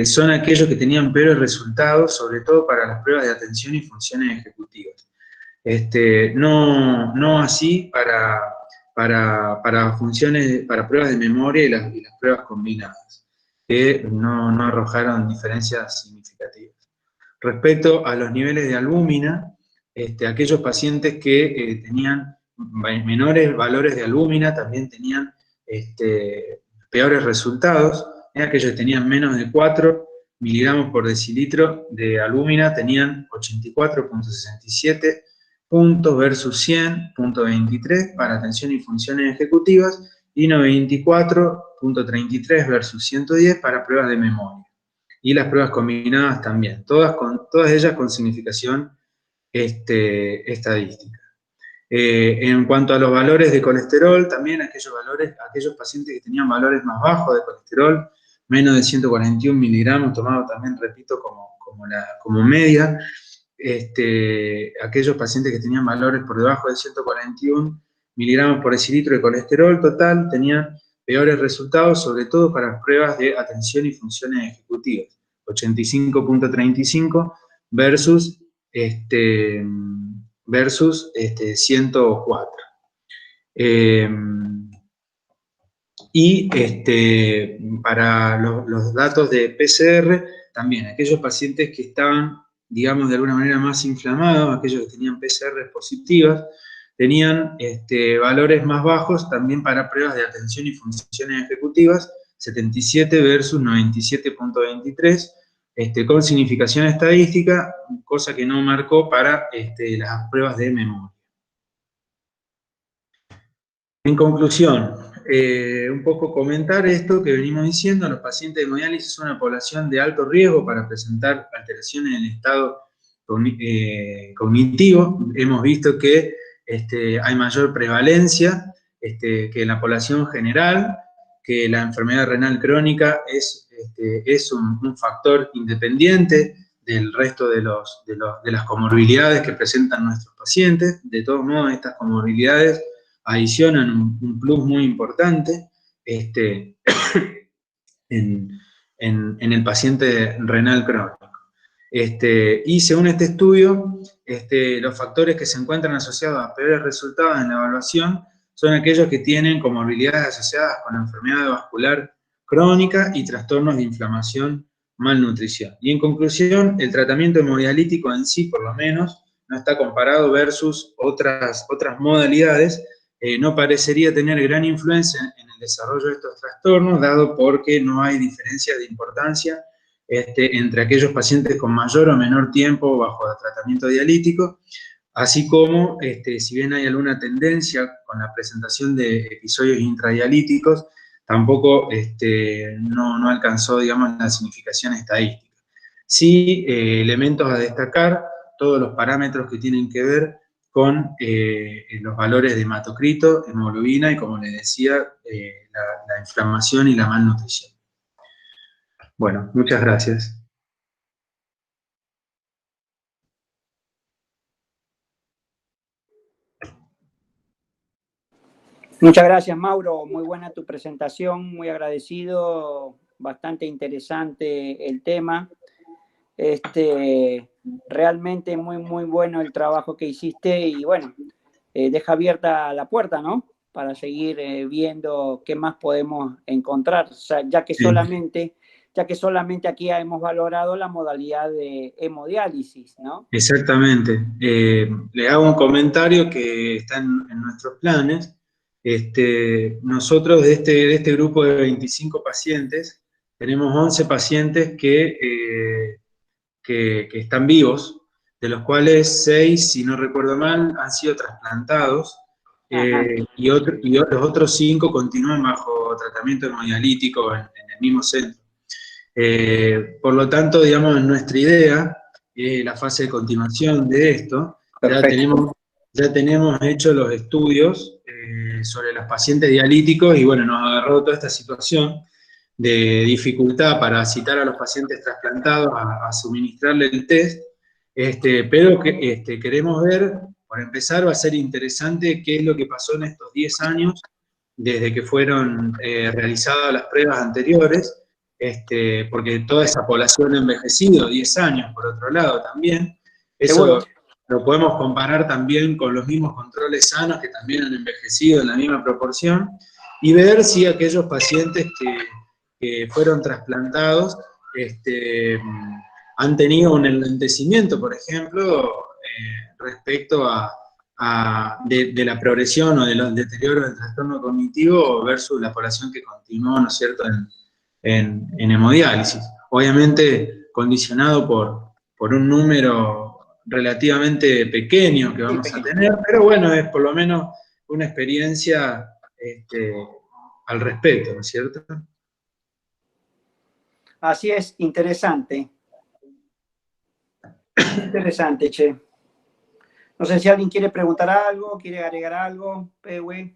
son aquellos que tenían peores resultados, sobre todo para las pruebas de atención y funciones ejecutivas. No así para funciones, para pruebas de memoria y las pruebas combinadas, que no arrojaron diferencias significativas. Respecto a los niveles de albúmina, aquellos pacientes que tenían menores valores de albúmina también tenían peores resultados. Aquellos que tenían menos de 4 miligramos por decilitro de albúmina tenían 84.67 puntos versus 100.23 para atención y funciones ejecutivas y 94.33 versus 110 para pruebas de memoria. Y las pruebas combinadas también, todas ellas con significación estadística. En cuanto a los valores de colesterol, también aquellos pacientes que tenían valores más bajos de colesterol, menos de 141 miligramos, tomado también, repito, como media, aquellos pacientes que tenían valores por debajo de 141 miligramos por decilitro de colesterol total tenían peores resultados, sobre todo para las pruebas de atención y funciones ejecutivas, 85.35 versus 104. Y para los datos de PCR, también aquellos pacientes que estaban, digamos, de alguna manera más inflamados, aquellos que tenían PCR positivas, tenían valores más bajos también para pruebas de atención y funciones ejecutivas, 77 versus 97.23, con significación estadística, cosa que no marcó para las pruebas de memoria. En conclusión, un poco comentar esto que venimos diciendo: los pacientes de hemodiálisis son una población de alto riesgo para presentar alteraciones en el estado cognitivo. Hemos visto que hay mayor prevalencia que en la población general, que la enfermedad renal crónica es un factor independiente del resto de las comorbilidades que presentan nuestros pacientes. De todos modos, estas comorbilidades adicionan un plus muy importante en el paciente renal crónico. Y según este estudio, los factores que se encuentran asociados a peores resultados en la evaluación son aquellos que tienen comorbilidades asociadas con enfermedad vascular crónica y trastornos de inflamación, malnutrición. Y en conclusión, el tratamiento hemodialítico en sí, por lo menos, no está comparado versus otras modalidades, no parecería tener gran influencia en el desarrollo de estos trastornos, dado porque no hay diferencia de importancia entre aquellos pacientes con mayor o menor tiempo bajo tratamiento dialítico, así como, si bien hay alguna tendencia con la presentación de episodios intradialíticos, tampoco no alcanzó, digamos, la significación estadística. Sí, elementos a destacar, todos los parámetros que tienen que ver con los valores de hematocrito, hemoglobina y, como les decía, la inflamación y la malnutrición. Bueno, muchas gracias. Muchas gracias, Mauro. Muy buena tu presentación, muy agradecido, bastante interesante el tema. Realmente muy bueno el trabajo que hiciste y bueno, deja abierta la puerta, ¿no? Para seguir viendo qué más podemos encontrar, o sea, ya que solamente aquí hemos valorado la modalidad de hemodiálisis, ¿no? Exactamente. Le hago un comentario que está en nuestros planes. Nosotros de este grupo de 25 pacientes, tenemos 11 pacientes que están vivos, de los cuales 6, si no recuerdo mal, han sido trasplantados, y los otros 5 continúan bajo tratamiento hemodialítico en el mismo centro. Por lo tanto, digamos, en nuestra idea, la fase de continuación de esto, ya tenemos hecho los estudios sobre los pacientes dialíticos y bueno, nos agarró toda esta situación de dificultad para citar a los pacientes trasplantados a suministrarle el test, pero queremos ver, por empezar, va a ser interesante qué es lo que pasó en estos 10 años desde que fueron realizadas las pruebas anteriores, porque toda esa población ha envejecido 10 años, por otro lado también. Eso lo podemos comparar también con los mismos controles sanos que también han envejecido en la misma proporción, y ver si aquellos pacientes que fueron trasplantados han tenido un enlentecimiento, por ejemplo, respecto de la progresión o de los deterioros del trastorno cognitivo versus la población que continuó, ¿no es cierto?, en hemodiálisis. Obviamente condicionado por un número relativamente pequeño que vamos a tener, pero bueno, es por lo menos una experiencia al respecto, ¿no es cierto? Así es, interesante. Interesante, che. No sé si alguien quiere preguntar algo, quiere agregar algo, Pewe.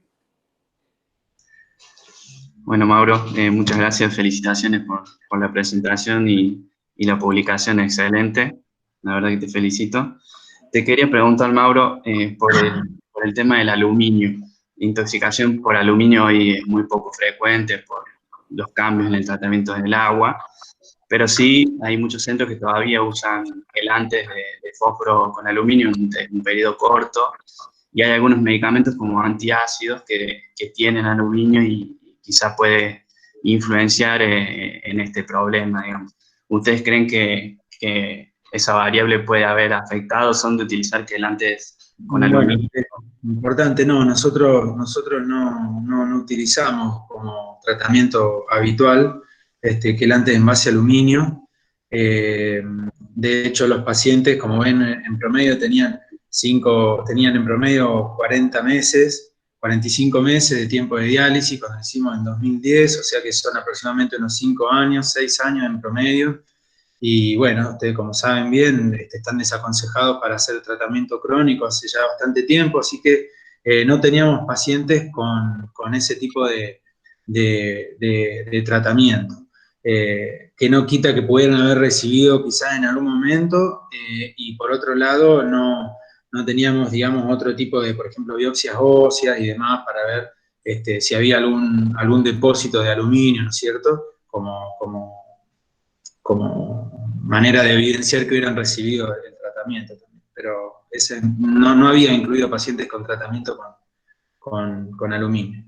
Bueno, Mauro, muchas gracias, felicitaciones por la presentación y la publicación excelente. La verdad que te felicito. Te quería preguntar, Mauro, por el tema del aluminio. La intoxicación por aluminio hoy es muy poco frecuente por los cambios en el tratamiento del agua, pero sí hay muchos centros que todavía usan gelantes de fósforo con aluminio en un periodo corto, y hay algunos medicamentos como antiácidos que tienen aluminio y quizás puede influenciar en este problema, digamos. ¿Ustedes creen que esa variable puede haber afectado? ¿Son de utilizar quelantes con aluminio? Importante, no, nosotros no utilizamos como tratamiento habitual quelantes en base a aluminio. De hecho, los pacientes, como ven, en promedio tenían en promedio 40 meses, 45 meses de tiempo de diálisis cuando lo hicimos en 2010, o sea que son aproximadamente unos 5 años, 6 años en promedio. Y bueno, ustedes como saben bien, están desaconsejados para hacer tratamiento crónico hace ya bastante tiempo, así que no teníamos pacientes con ese tipo de tratamiento. Que no quita que pudieran haber recibido quizás en algún momento, y por otro lado no teníamos, digamos, otro tipo de, por ejemplo, biopsias óseas y demás para ver si había algún depósito de aluminio, ¿no es cierto?, como manera de evidenciar que hubieran recibido el tratamiento también. Pero no había incluido pacientes con tratamiento con aluminio.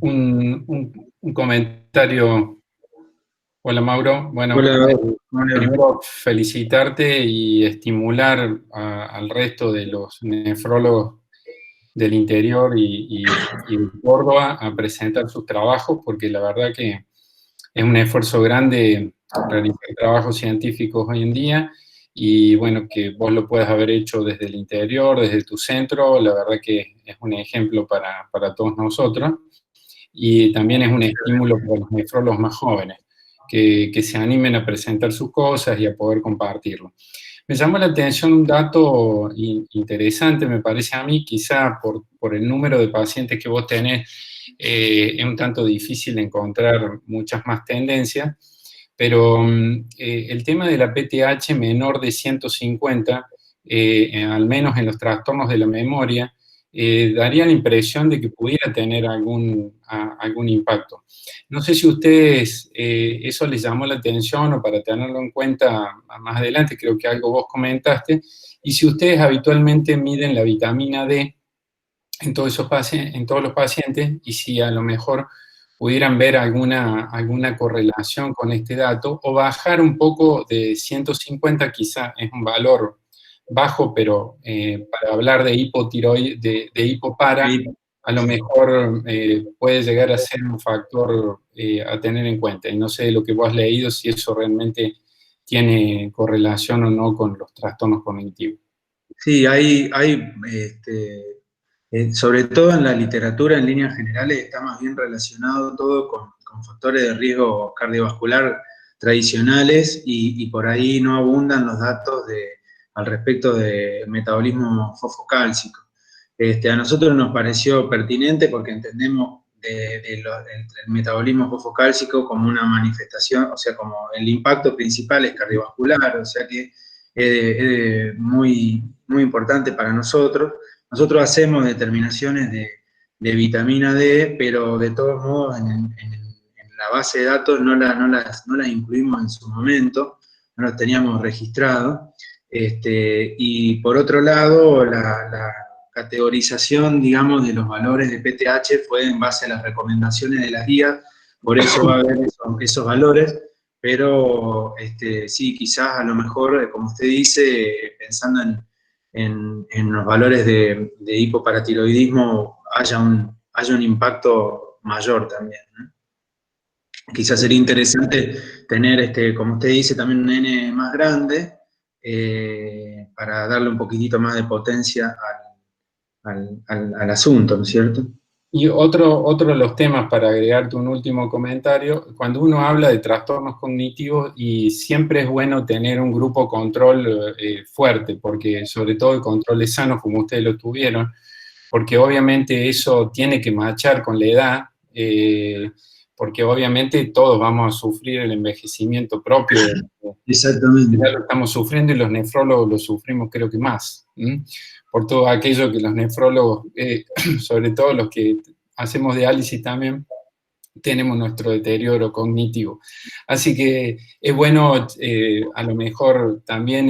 Un comentario. Hola, Mauro. Bueno, Hola. Primero felicitarte y estimular al resto de los nefrólogos del interior y de Córdoba a presentar sus trabajos, porque la verdad que es un esfuerzo grande realizar trabajos científicos hoy en día, y bueno, que vos lo puedas haber hecho desde el interior, desde tu centro, la verdad que es un ejemplo para todos nosotros, y también es un estímulo para los nefrólogos más jóvenes, que se animen a presentar sus cosas y a poder compartirlo. Me llamó la atención un dato interesante, me parece a mí, quizá por el número de pacientes que vos tenés, es un tanto difícil encontrar muchas más tendencias, pero el tema de la PTH menor de 150, al menos en los trastornos de la memoria, daría la impresión de que pudiera tener algún impacto. No sé si a ustedes eso les llamó la atención o para tenerlo en cuenta más adelante, creo que algo vos comentaste, y si ustedes habitualmente miden la vitamina D en todos los pacientes, y si a lo mejor pudieran ver alguna correlación con este dato, o bajar un poco de 150, quizá es un valor bajo, pero para hablar de hipotiroide, de hipopara, a lo mejor puede llegar a ser un factor a tener en cuenta. Y no sé lo que vos has leído, si eso realmente tiene correlación o no con los trastornos cognitivos. Sí, hay sobre todo en la literatura, en líneas generales, está más bien relacionado todo con factores de riesgo cardiovascular tradicionales y por ahí no abundan los datos al respecto de metabolismo fosfocálcico. A nosotros nos pareció pertinente porque entendemos el metabolismo fosfocálcico como una manifestación, o sea, como el impacto principal es cardiovascular, o sea que es muy, muy importante para nosotros. Nosotros hacemos determinaciones de vitamina D, pero de todos modos en la base de datos no las incluimos en su momento, no las teníamos registrado. Y por otro lado, la categorización, digamos, de los valores de PTH fue en base a las recomendaciones de las guías, por eso va a haber esos valores, pero sí, quizás a lo mejor, como usted dice, pensando en los valores de hipoparatiroidismo haya un impacto mayor también, ¿no? Quizás sería interesante tener, como usted dice, también un N más grande para darle un poquitito más de potencia al asunto, ¿no es cierto? Y otro de los temas, para agregarte un último comentario, cuando uno habla de trastornos cognitivos, y siempre es bueno tener un grupo control fuerte, porque sobre todo el control de sanos, como ustedes lo tuvieron, porque obviamente eso tiene que machar con la edad, porque obviamente todos vamos a sufrir el envejecimiento propio. Exactamente. Ya lo estamos sufriendo y los nefrólogos lo sufrimos creo que más. Por todo aquello que los nefrólogos, sobre todo los que hacemos diálisis también, tenemos nuestro deterioro cognitivo. Así que es bueno a lo mejor también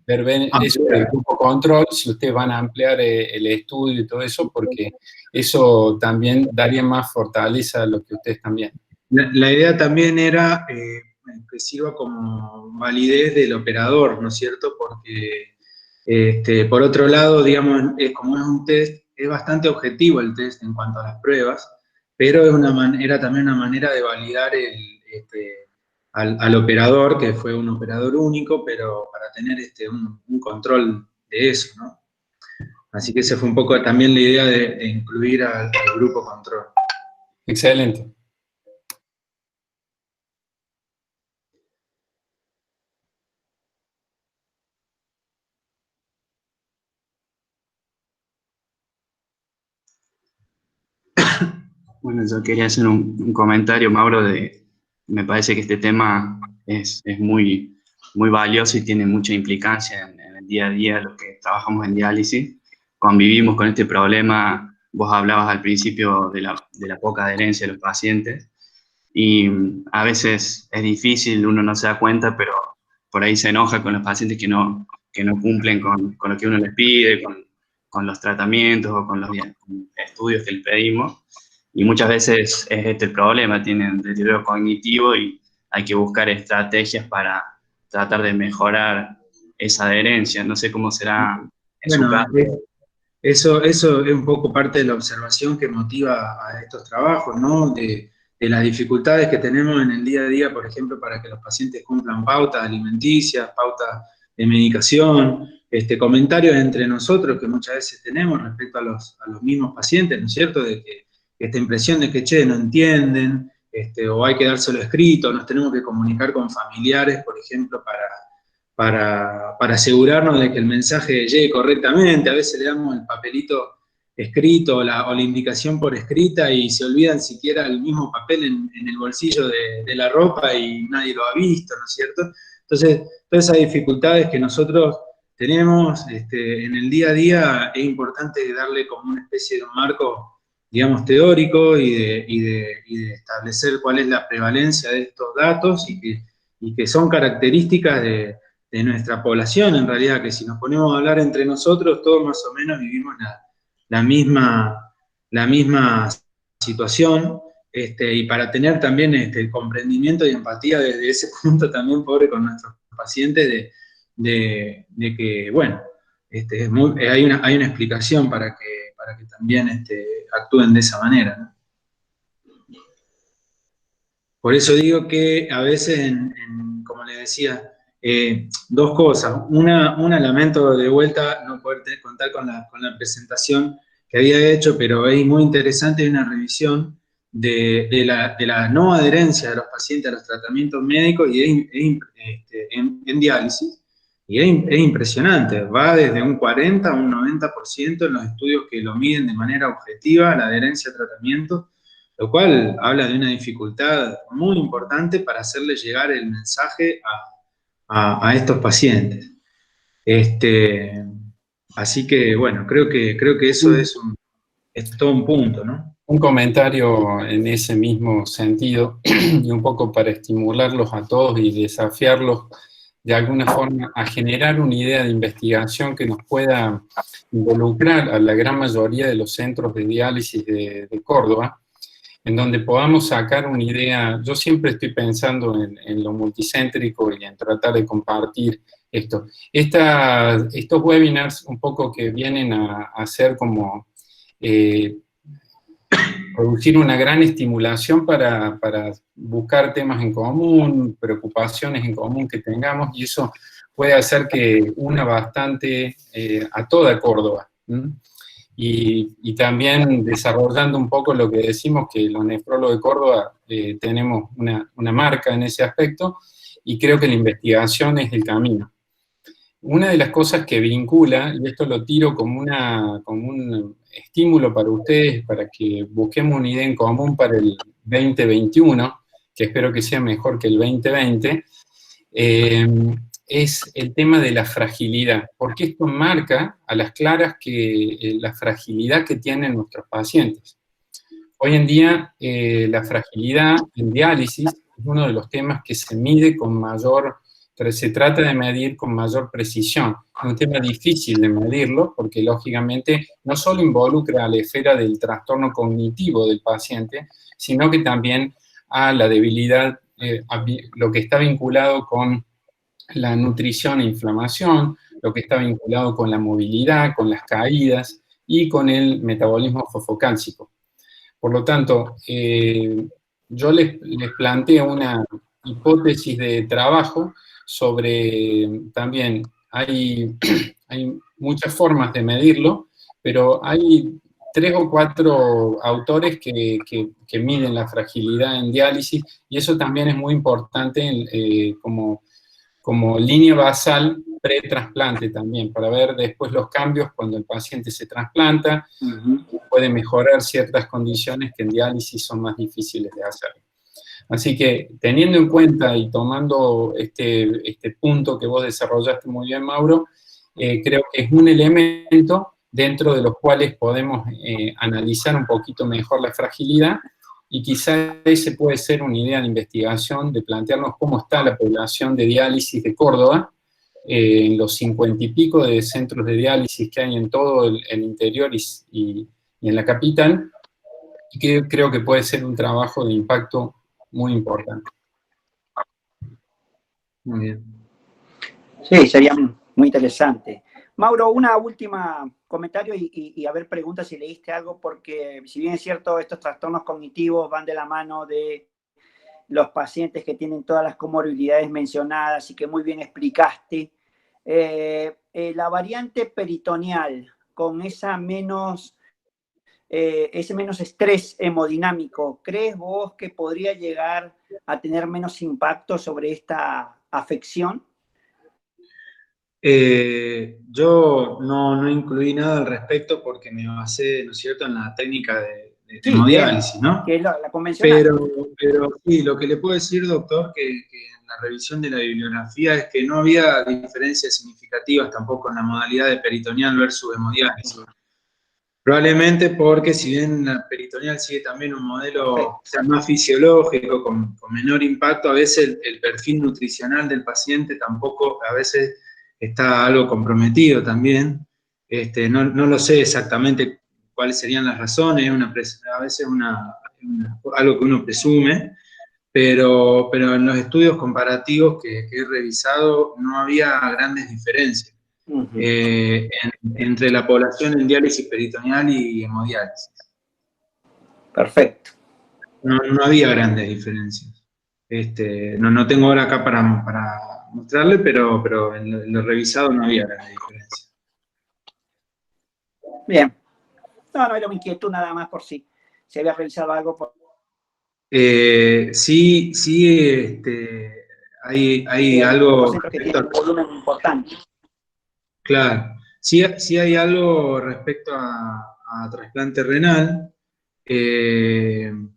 ver eso del grupo control, si ustedes van a ampliar el estudio y todo eso, porque eso también daría más fortaleza a lo que ustedes también. La idea también era que sirva como validez del operador, ¿no es cierto? Porque por otro lado, digamos, como es un test, es bastante objetivo el test en cuanto a las pruebas, pero era también una manera de validar al operador, que fue un operador único, pero para tener un control de eso, ¿no? Así que esa fue un poco también la idea de incluir al grupo control. Excelente. Bueno, yo quería hacer un comentario, Mauro, me parece que este tema es muy, muy valioso y tiene mucha implicancia en el día a día de los que trabajamos en diálisis. Convivimos con este problema, vos hablabas al principio de la poca adherencia de los pacientes, y a veces es difícil, uno no se da cuenta, pero por ahí se enoja con los pacientes que no cumplen con lo que uno les pide, con los tratamientos o con los estudios que les pedimos. Y muchas veces es el problema, tienen deterioro cognitivo y hay que buscar estrategias para tratar de mejorar esa adherencia. No sé cómo será en su caso. Eso es un poco parte de la observación que motiva a estos trabajos, ¿no? De las dificultades que tenemos en el día a día, por ejemplo, para que los pacientes cumplan pautas alimenticias, pautas de medicación, comentarios entre nosotros que muchas veces tenemos respecto a los mismos pacientes, ¿no es cierto? De que esta impresión de que, no entienden, o hay que dárselo escrito, nos tenemos que comunicar con familiares, por ejemplo, para asegurarnos de que el mensaje llegue correctamente. A veces le damos el papelito escrito o la indicación por escrita y se olvidan siquiera el mismo papel en el bolsillo de la ropa y nadie lo ha visto, ¿no es cierto? Entonces, todas esas dificultades que nosotros tenemos en el día a día, es importante darle como una especie de un marco, digamos, teórico y de establecer cuál es la prevalencia de estos datos y que son características de nuestra población, en realidad, que si nos ponemos a hablar entre nosotros, todos más o menos vivimos la misma situación, y para tener también el comprendimiento y empatía desde ese punto también, pobre, con nuestros pacientes, de que, bueno, hay una explicación para que también actúen de esa manera, ¿no? Por eso digo que a veces, como le decía, dos cosas. Una, lamento de vuelta no poder contar con la presentación que había hecho, pero es muy interesante una revisión de la no adherencia de los pacientes a los tratamientos médicos y en diálisis. Y es impresionante, va desde un 40 a un 90% en los estudios que lo miden de manera objetiva, la adherencia a tratamiento, lo cual habla de una dificultad muy importante para hacerle llegar el mensaje a estos pacientes. Así que, bueno, creo que eso es todo un punto, ¿no? Un comentario en ese mismo sentido, y un poco para estimularlos a todos y desafiarlos de alguna forma a generar una idea de investigación que nos pueda involucrar a la gran mayoría de los centros de diálisis de Córdoba, en donde podamos sacar una idea. Yo siempre estoy pensando en lo multicéntrico y en tratar de compartir esto. Estos webinars un poco que vienen a hacer como producir una gran estimulación para buscar temas en común, preocupaciones en común que tengamos, y eso puede hacer que una bastante a toda Córdoba. Y también desarrollando un poco lo que decimos, que los nefrólogos de Córdoba tenemos una marca en ese aspecto, y creo que la investigación es el camino. Una de las cosas que vincula, y esto lo tiro como un estímulo para ustedes, para que busquemos una idea en común para el 2021, que espero que sea mejor que el 2020, es el tema de la fragilidad, porque esto marca a las claras la fragilidad que tienen nuestros pacientes. Hoy en día, la fragilidad en diálisis es uno de los temas que se mide con mayor, se trata de medir con mayor precisión. Es un tema difícil de medirlo, porque lógicamente no solo involucra a la esfera del trastorno cognitivo del paciente, sino que también a la debilidad, lo que está vinculado con la nutrición e inflamación, lo que está vinculado con la movilidad, con las caídas y con el metabolismo fosfocálcico. Por lo tanto, yo les planteo una hipótesis de trabajo sobre, también hay muchas formas de medirlo, pero hay 3 o 4 autores que miden la fragilidad en diálisis, y eso también es muy importante como línea basal pre-trasplante también, para ver después los cambios cuando el paciente se trasplanta, puede mejorar ciertas condiciones que en diálisis son más difíciles de hacer. Así que, teniendo en cuenta y tomando este punto que vos desarrollaste muy bien, Mauro, creo que es un elemento dentro de los cuales podemos analizar un poquito mejor la fragilidad, y quizá ese puede ser una idea de investigación, de plantearnos cómo está la población de diálisis de Córdoba, en los 50 y pico de centros de diálisis que hay en todo el interior y en la capital, y que creo que puede ser un trabajo de impacto muy importante. Muy bien. Sí, sería muy interesante. Mauro, una última comentario y a ver, pregunta si leíste algo, porque si bien es cierto, estos trastornos cognitivos van de la mano de los pacientes que tienen todas las comorbilidades mencionadas y que muy bien explicaste, la variante peritoneal con ese menos estrés hemodinámico, ¿crees vos que podría llegar a tener menos impacto sobre esta afección? Yo no incluí nada al respecto porque me basé, ¿no es cierto?, en la técnica de hemodiálisis, ¿no? Que es la convencional. Pero sí, lo que le puedo decir, doctor, que en la revisión de la bibliografía es que no había diferencias significativas tampoco en la modalidad de peritoneal versus hemodiálisis. Probablemente porque si bien la peritoneal sigue también un modelo más fisiológico, con menor impacto, a veces el perfil nutricional del paciente tampoco, a veces está algo comprometido también. No lo sé exactamente cuáles serían las razones, a veces algo que uno presume, pero en los estudios comparativos que he revisado no había grandes diferencias. Entre la población en diálisis peritoneal y hemodiálisis. Perfecto. No había grandes diferencias. No tengo ahora acá para mostrarle, pero en lo revisado no había grandes diferencias. Bien. No era mi inquietud nada más por si se había revisado algo. Sí, hay algo... Que tiene un volumen importante. Claro. Sí hay algo respecto a trasplante renal. El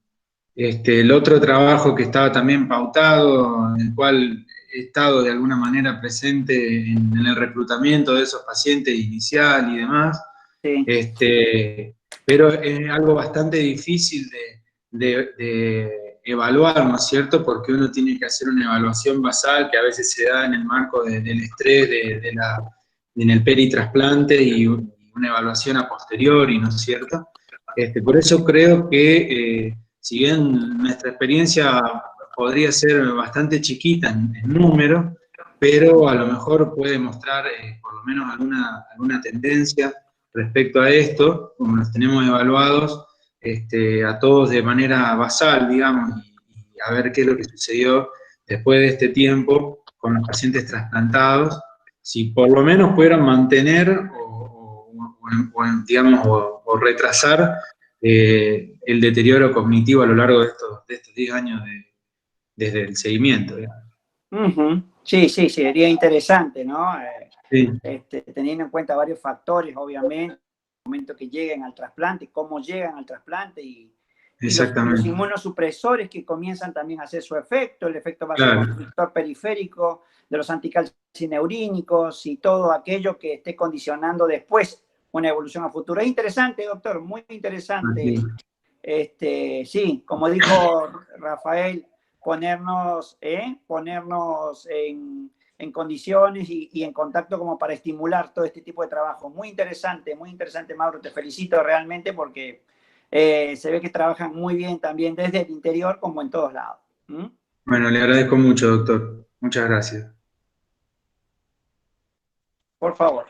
otro trabajo que estaba también pautado, en el cual he estado de alguna manera presente en el reclutamiento de esos pacientes inicial y demás, sí. Pero es algo bastante difícil de evaluar, ¿no es cierto? Porque uno tiene que hacer una evaluación basal que a veces se da en el marco del estrés en el peritrasplante y una evaluación a posteriori, ¿no es cierto? Por eso creo que, si bien nuestra experiencia podría ser bastante chiquita en número, pero a lo mejor puede mostrar por lo menos alguna tendencia respecto a esto, como los tenemos evaluados a todos de manera basal, digamos, y a ver qué es lo que sucedió después de este tiempo con los pacientes trasplantados, si por lo menos pudieran mantener o retrasar el deterioro cognitivo a lo largo de estos 10 años desde el seguimiento. Sí, sería interesante, ¿no? Sí. Teniendo en cuenta varios factores, obviamente, el momento que lleguen al trasplante, cómo llegan al trasplante y los inmunosupresores que comienzan también a hacer su efecto, el efecto vasoconstrictor periférico, de los anticalcineurínicos y todo aquello que esté condicionando después una evolución a futuro. Es interesante, doctor, muy interesante. Sí, como dijo Rafael, ponernos en condiciones y en contacto como para estimular todo este tipo de trabajo. Muy interesante, Mauro. Te felicito realmente porque se ve que trabajan muy bien también desde el interior como en todos lados. Bueno, le agradezco mucho, doctor. Muchas gracias. Por favor.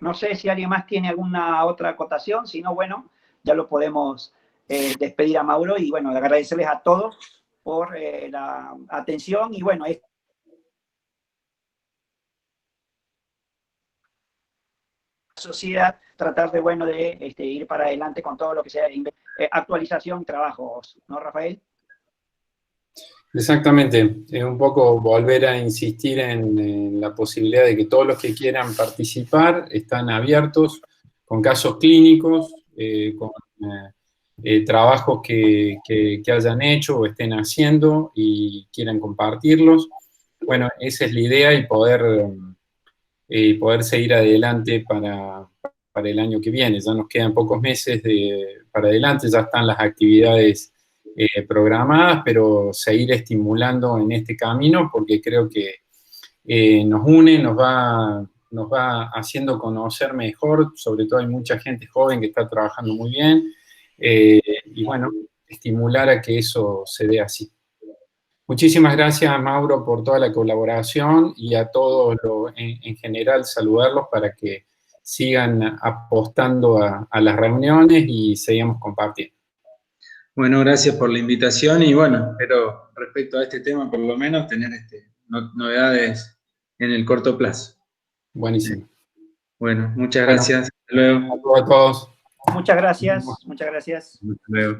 No sé si alguien más tiene alguna otra acotación, si no, bueno, ya lo podemos despedir a Mauro y bueno, agradecerles a todos por la atención y bueno, sociedad, tratar de ir para adelante con todo lo que sea actualización, trabajos, ¿no, Rafael? Exactamente, es un poco volver a insistir en la posibilidad de que todos los que quieran participar están abiertos con casos clínicos, con trabajos que hayan hecho o estén haciendo y quieran compartirlos. Bueno, esa es la idea y poder seguir adelante para el año que viene. Ya nos quedan pocos meses para adelante, ya están las actividades programadas, pero seguir estimulando en este camino porque creo que nos une, nos va haciendo conocer mejor, sobre todo hay mucha gente joven que está trabajando muy bien, y bueno, estimular a que eso se dé así. Muchísimas gracias, Mauro, por toda la colaboración y a todos en general saludarlos para que sigan apostando a las reuniones y sigamos compartiendo. Bueno, gracias por la invitación y bueno, espero respecto a este tema por lo menos tener novedades en el corto plazo. Buenísimo. Bueno, muchas gracias. Hasta luego. A todos. Muchas gracias. Hasta luego.